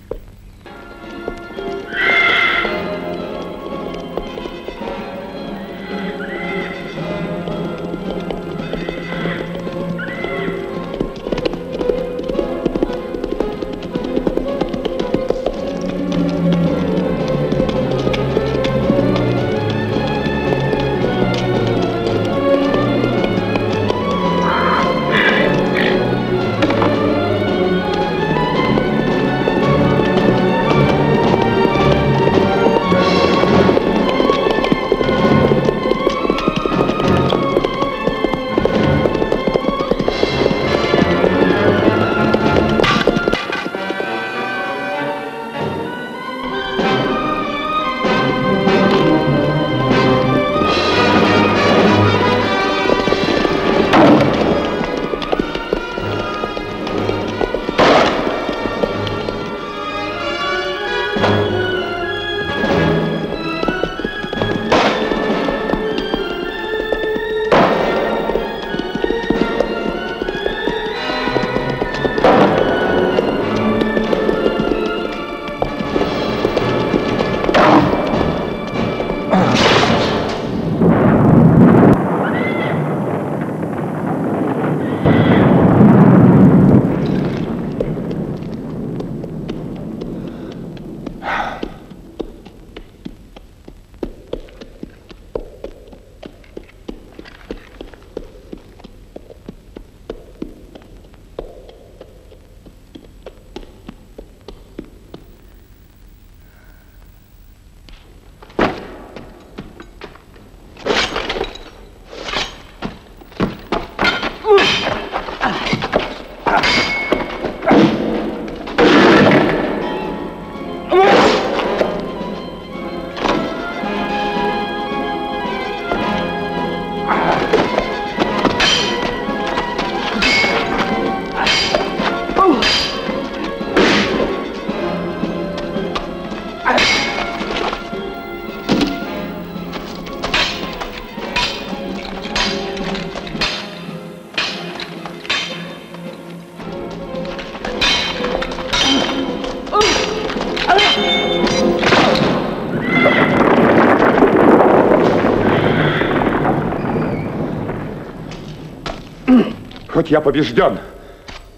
Хоть я побежден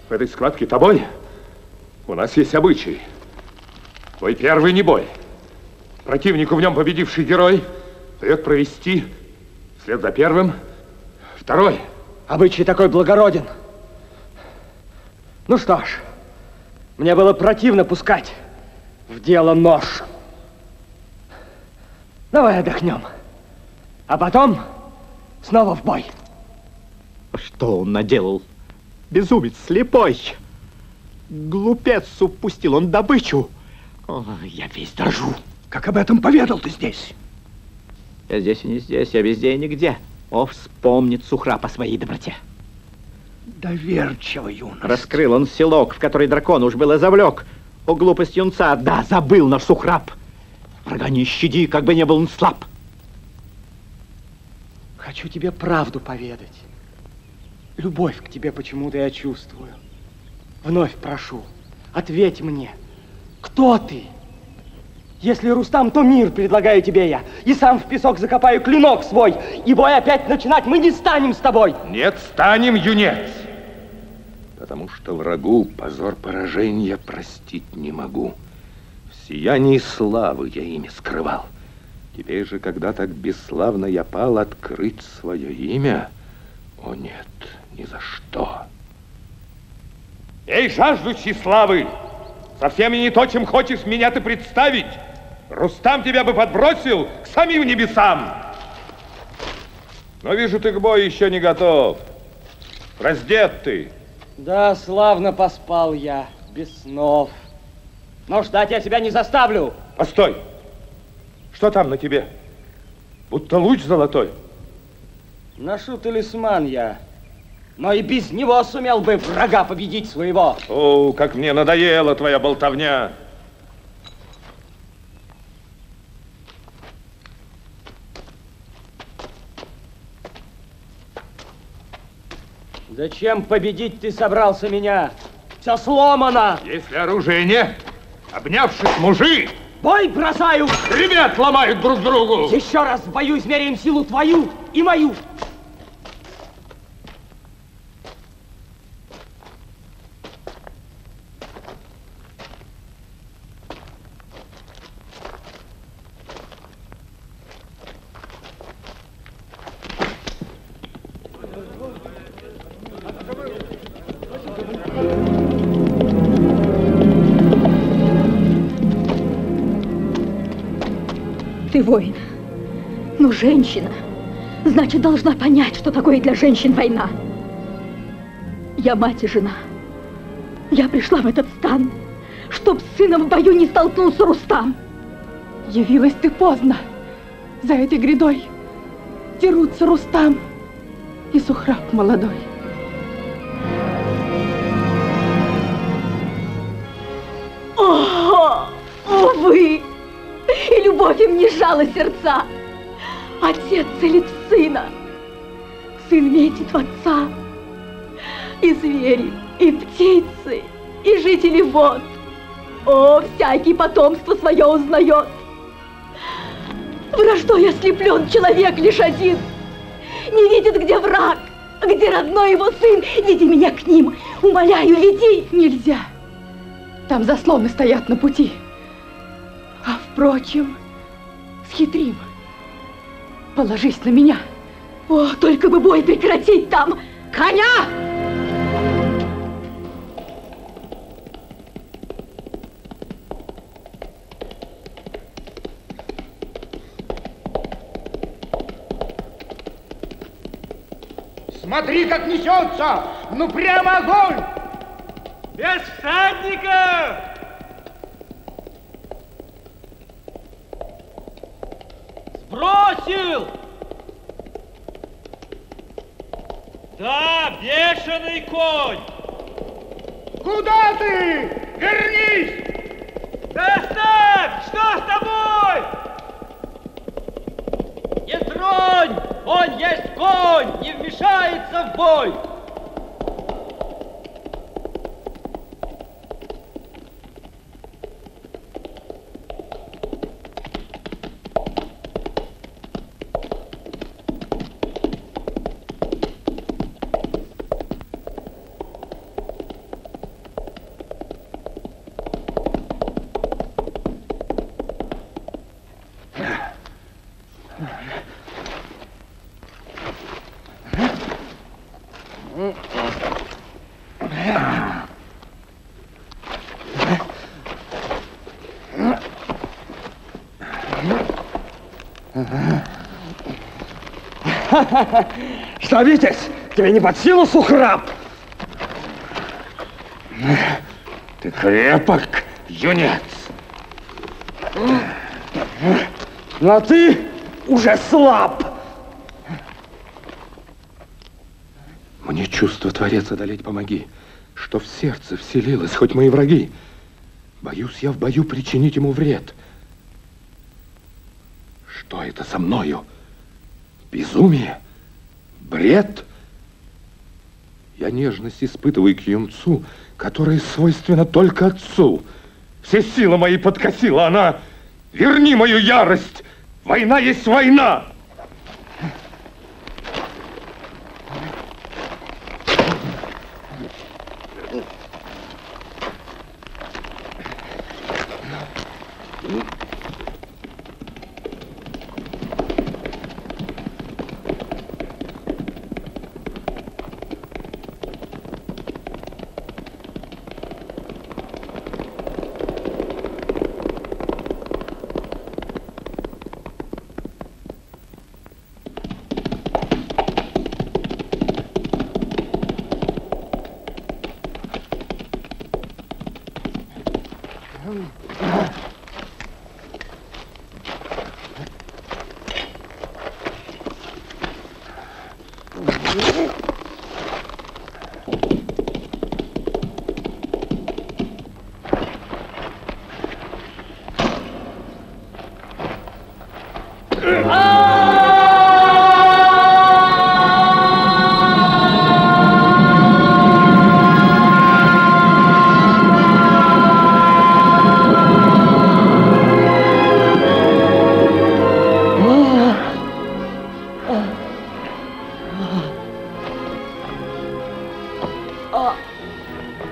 в этой схватке тобой, у нас есть обычай. Твой первый не бой. Противнику в нем победивший герой дает провести вслед за первым второй. Обычай такой благороден. Ну что ж, мне было противно пускать в дело нож. Давай отдохнем, а потом снова в бой. Что он наделал? Безумец слепой. Глупец упустил он добычу. О, я весь дрожу. Как об этом поведал ты здесь? Я здесь и не здесь, я везде и нигде. О, вспомнит Сухраб о своей доброте. Доверчивый юноша. Раскрыл он селок, в который дракон уж было завлек. О, глупость юнца, да, забыл наш Сухраб. Врага не щади, как бы не был он слаб. Хочу тебе правду поведать. Любовь к тебе почему-то я чувствую. Вновь прошу, ответь мне, кто ты? Если Рустам, то мир предлагаю тебе я. И сам в песок закопаю клинок свой. И бой опять начинать мы не станем с тобой. Нет, станем, юнец. Потому что врагу позор поражения простить не могу. В сиянии славы я ими скрывал. Теперь же, когда так бесславно я пал, открыть свое имя? О нет, ни за что. Эй, жаждущий славы! Совсем и не то, чем хочешь меня ты представить. Рустам тебя бы подбросил к самим небесам. Но вижу, ты к бою еще не готов. Раздет ты. Да, славно поспал я, без снов. Но ждать я тебя не заставлю. Постой. Что там на тебе? Будто луч золотой. Ношу талисман я. Но и без него сумел бы врага победить своего. О, как мне надоела твоя болтовня. Зачем победить ты собрался меня? Все сломано. Если оружия нет, обнявшись мужи, бой бросаю. Ребят ломают друг другу. Еще раз в бою измеряем силу твою и мою. Ты воин, но женщина, значит, должна понять, что такое для женщин война. Я мать и жена. Я пришла в этот стан, чтоб с сыном в бою не столкнулся Рустам. Явилась ты поздно. За этой грядой дерутся Рустам и Сухраб молодой. О, увы! И любовь им не жала сердца. Отец целит в сына, сын метит в отца. И звери, и птицы, и жители вод. О, всякий потомство свое узнает. Враждой ослеплен человек лишь один. Не видит, где враг, где родной его сын. Веди меня к ним, умоляю, веди. Нельзя. Там заслоны стоят на пути. А впрочем, схитрим. Положись на меня. О, только бы бой прекратить там. Коня! Смотри, как несется! Ну, прямо огонь! Без всадника! Сбросил! Да, бешеный конь! Куда ты? Вернись! Да оставь! Что с тобой? Не тронь! Он есть конь! Не вмешается в бой! Что, Витязь, тебе не под силу Сухраб? Ты крепок, юнец. Но ты уже слаб. Мне чувство, Творец, одолеть помоги, что в сердце вселилось, хоть мои враги. Боюсь я в бою причинить ему вред. Что это со мною? Безумие? Бред? Я нежность испытываю к юнцу, которая свойственна только отцу. Все силы мои подкосила она. Верни мою ярость. Война есть война.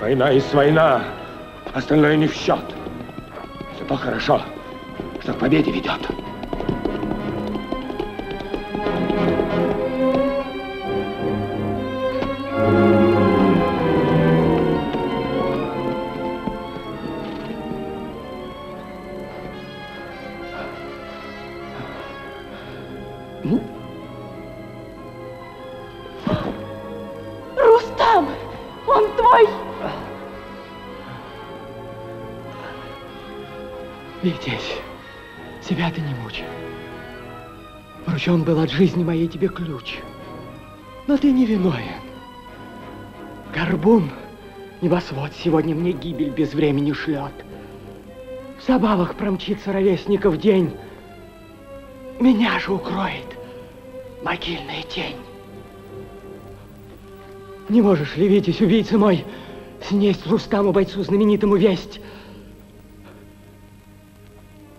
Война есть война, остальное не в счет. Зато хорошо, что к победе ведет. Рустам! Он твой! Витязь, себя ты не мучай. Вручен был от жизни моей тебе ключ. Но ты не виновен. Горбун, небосвод, сегодня мне гибель без времени шлет. В забавах промчится ровесников день. Меня же укроет могильная тень. Не можешь ли, Витязь, убийца мой, снесть Рустаму, бойцу знаменитому, весть?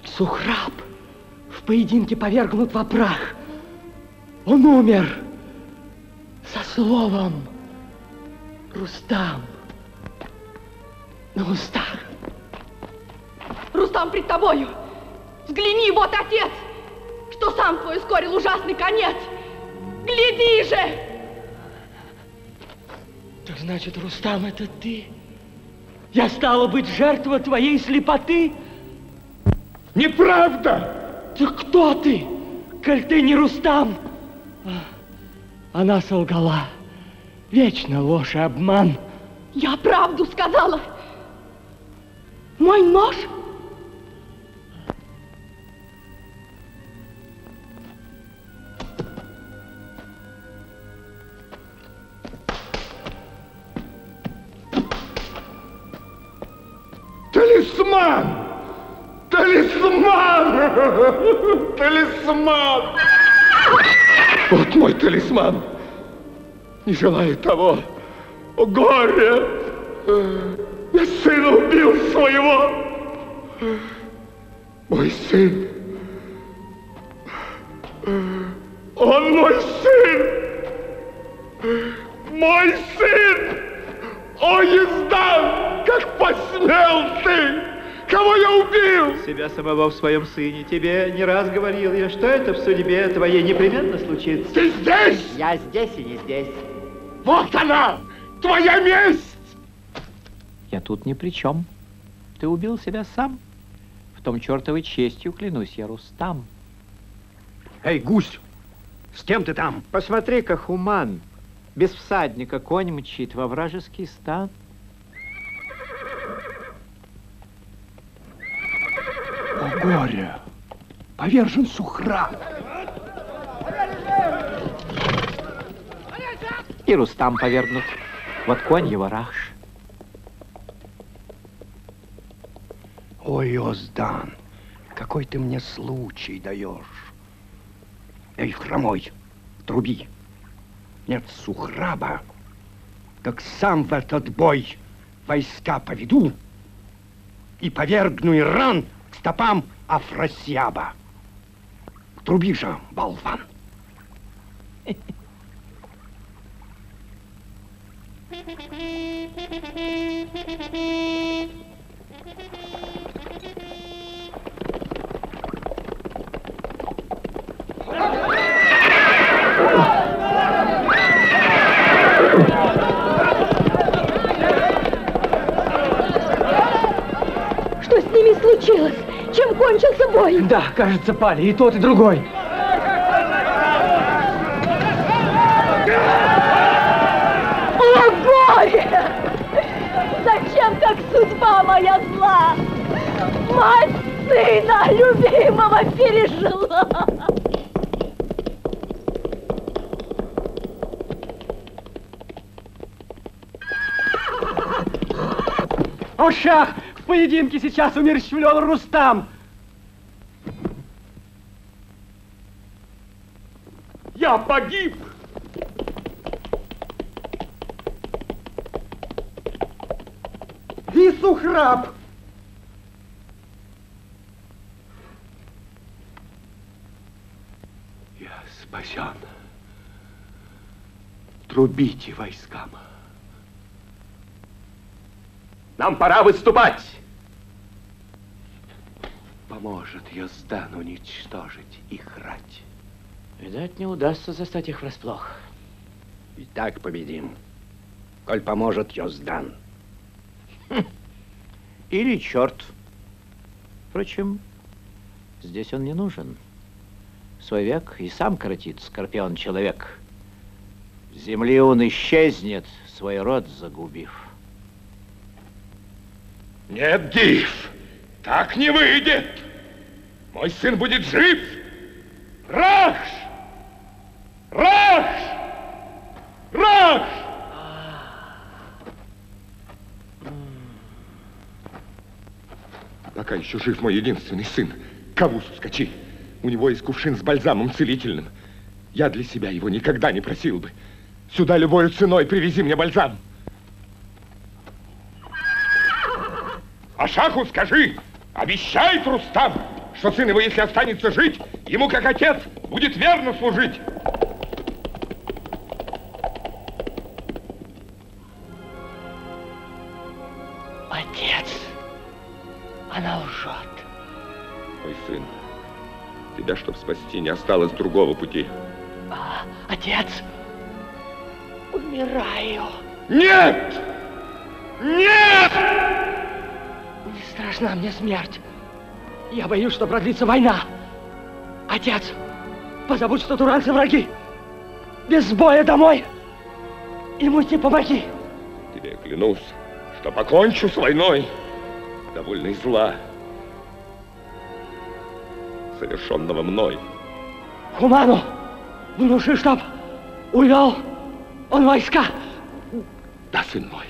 Сухраб в поединке повергнут во прах. Он умер со словом Рустам на устах. Рустам пред тобою! Взгляни, вот отец, что сам твой ускорил ужасный конец. Гляди же! Так значит, Рустам, это ты? Я стала быть жертва твоей слепоты? Неправда! Так кто ты, коль ты не Рустам? Она солгала. Вечно ложь и обман. Я правду сказала. Мой нож? Талисман! Талисман! Талисман! Вот мой талисман. Не желаю того. О, горе! Я сына убил своего. Мой сын. Он мой сын. Мой сын! О, Ездан! Как посмел ты! Кого я убил? Себя самого в своем сыне. Тебе не раз говорил я, что это в судьбе твоей непременно случится. Ты здесь? Я здесь и не здесь. Вот она! Твоя месть! Я тут ни при чем. Ты убил себя сам. В том чертовой честью клянусь я, Рустам. Эй, гусь! С кем ты там? Посмотри-ка, Хуман. Без всадника конь мчит во вражеский стан. О, горе! Повержен Сухраб. И Рустам повергнут. Вот конь его Рахш. Ой, Ездан, какой ты мне случай даешь. Эй, хромой, труби. Нет Сухраба, так сам в этот бой войска поведу и повергну Иран к стопам Афрасиаба. Труби же, болван. Что с ними случилось? Чем кончился бой? Да, кажется, пали и тот, и другой. О, горе! Зачем так судьба моя зла? Мать сына любимого пережила. О, шах! В поединке сейчас умерщвлен Рустам! Я погиб! И Сухраб! Я спасен. Трубите войскам. Нам пора выступать. Поможет Йоздан уничтожить их рать. Видать, не удастся застать их врасплох. И так победим, коль поможет Йоздан. Или черт. Впрочем, здесь он не нужен. Свой век и сам коротит скорпион-человек. С земли он исчезнет, свой род загубив. Нет, Гиф, так не выйдет. Мой сын будет жив. Рахш! Рахш! Рахш! Пока еще жив мой единственный сын. К Кавусу скачи. У него есть кувшин с бальзамом целительным. Я для себя его никогда не просил бы. Сюда любой ценой привези мне бальзам. А Шаху скажи, обещает Рустам, что сын его, если останется жить, ему, как отец, будет верно служить. Отец, она лжет. Мой сын, тебя, чтоб спасти, не осталось другого пути. Отец, умираю. Нет! Нет! Не страшна мне смерть. Я боюсь, что продлится война. Отец, позабудь, что туранцы враги. Без боя домой. И Мути, помоги. Тебе клянусь, что покончу с войной, довольно и зла, совершенного мной. Хуману, внуши, чтоб увел он войска. Да, сын мой.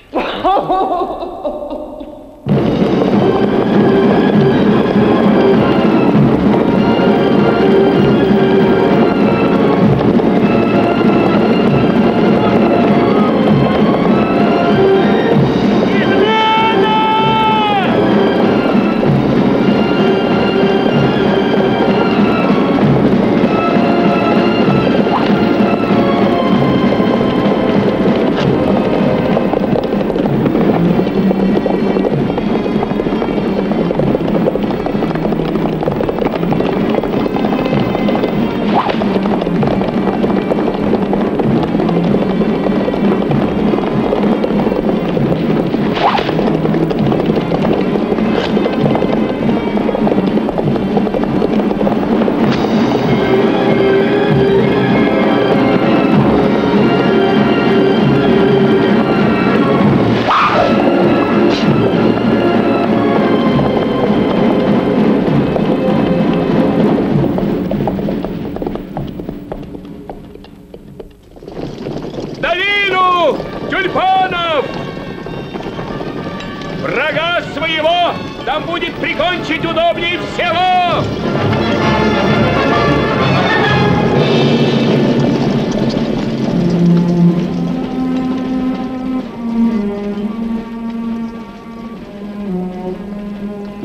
Тюльпанов! Врага своего там будет прикончить удобнее всего!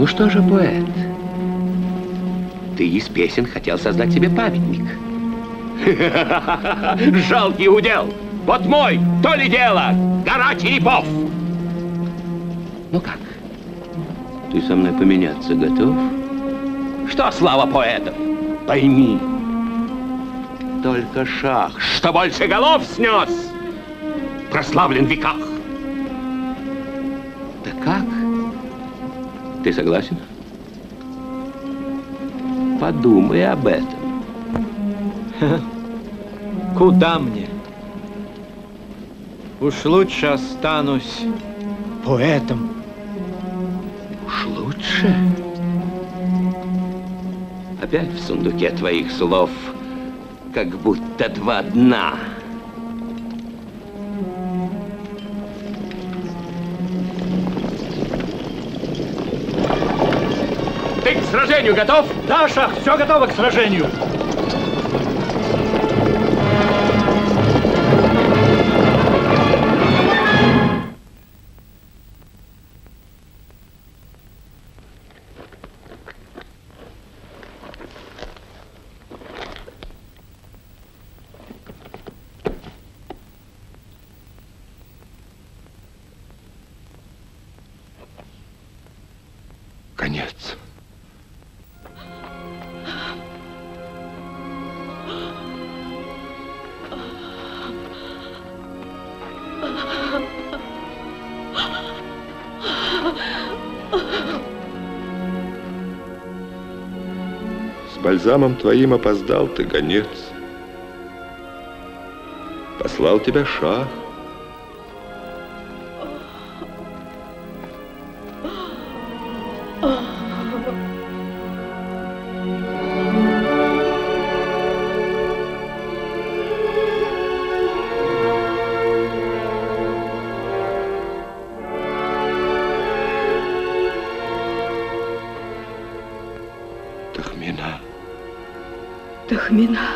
что же, поэт, ты из песен хотел создать себе памятник. Жалкий удел. Вот мой, то ли дело, гора черепов. Ну как? Ты со мной поменяться готов? Что слава поэтов? Пойми, только шах, что больше голов снес, прославлен в веках. Да как? Ты согласен? Подумай об этом. Куда мне? Уж лучше останусь поэтом. Уж лучше? Опять в сундуке твоих слов, как будто два дна. Ты к сражению готов? Да, шах, все готово к сражению. Конец. С бальзамом твоим опоздал ты, гонец. Послал тебя шах. Тахмина,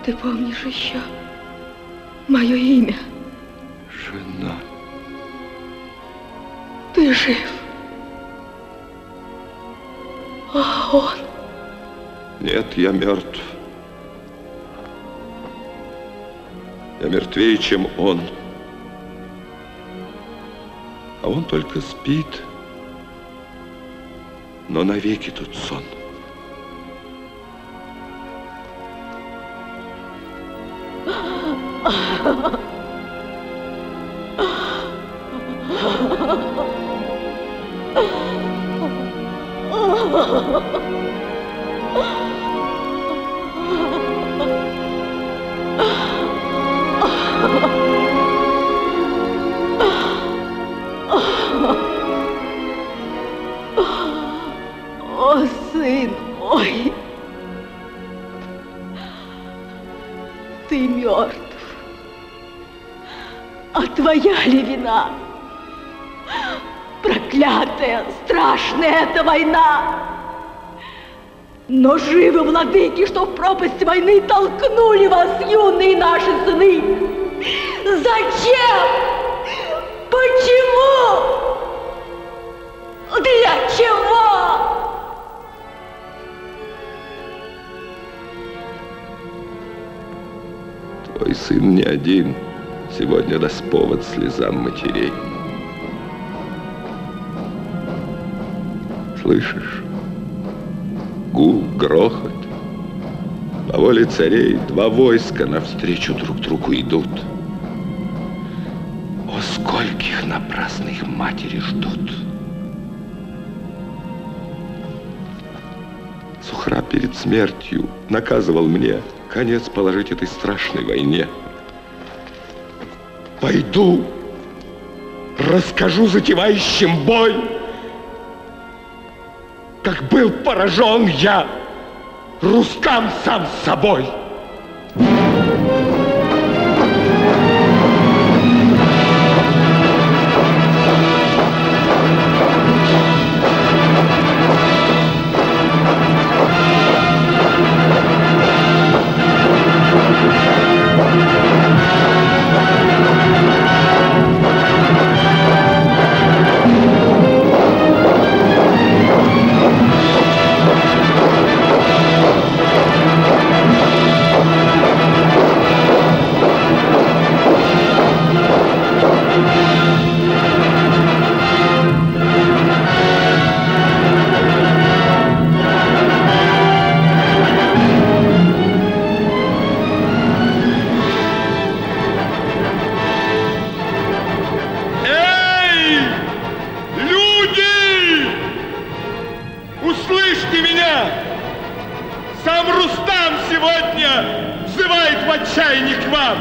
ты помнишь еще мое имя? Жена. Ты жив. А он? Нет, я мертв. Я мертвее, чем он. А он только спит, но навеки тут сон. О, сын мой, ты мертв. А твоя ли вина? Проклятая, страшная эта война! Но живы владыки, что в пропасть войны толкнули вас, юные наши сыны! Зачем? Почему? Для чего? Твой сын не один сегодня даст повод слезам матерей. Слышишь? Гул, грохот. По воле царей два войска навстречу друг другу идут. О, скольких напрасных матери ждут. Сухраб перед смертью наказывал мне конец положить этой страшной войне. Пойду, расскажу затевающим бой, как был поражен я, Рустам сам с собой. отчаянии к вам.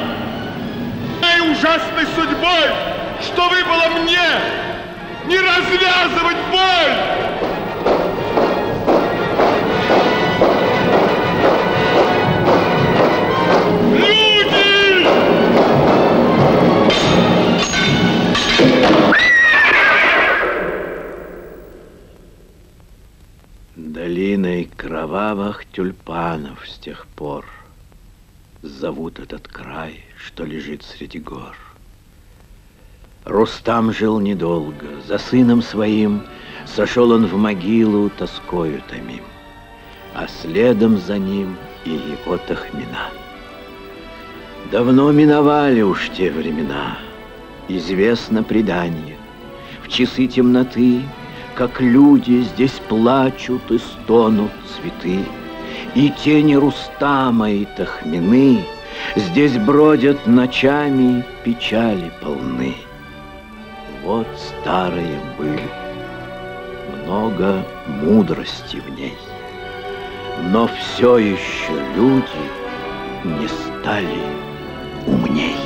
Моей ужасной судьбой, что выпало мне, не развязывать боль. Долиной кровавых тюльпанов с тех пор зовут этот край, что лежит среди гор. Рустам жил недолго, за сыном своим сошел он в могилу тоскою томим, а следом за ним и его Тахмина. Давно миновали уж те времена, известно предание, в часы темноты, как люди здесь плачут и стонут цветы, и тени Рустама и Тахмины здесь бродят ночами, печали полны. Вот старая быль, много мудрости в ней, но все еще люди не стали умней.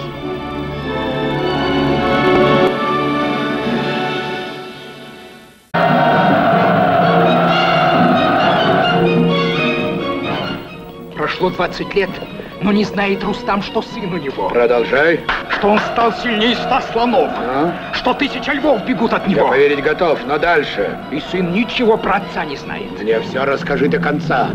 Прошло 20 лет, но не знает Рустам, что сын у него. Продолжай. Что он стал сильнее 100 слонов. Что 1000 львов бегут от него. Я поверить готов, но дальше. И сын ничего про отца не знает. Мне все расскажи до конца.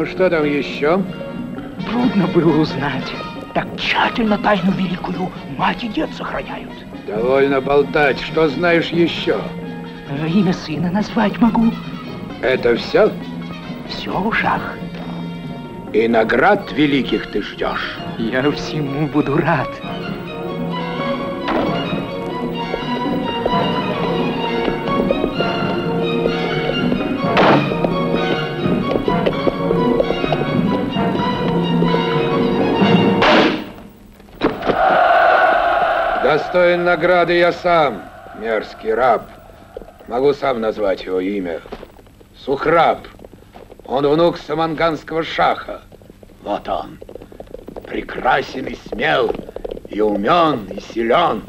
Что там еще? Трудно было узнать. Так тщательно тайну великую мать и дед сохраняют. Довольно болтать. Что знаешь еще? Имя сына назвать могу. Это все? Все в ушах. И наград великих ты ждешь? Я всему буду рад. Достоин награды я сам, мерзкий раб. Могу сам назвать его имя. Сухраб. Он внук саманганского шаха. Вот он. Прекрасен и смел, и умен, и силен.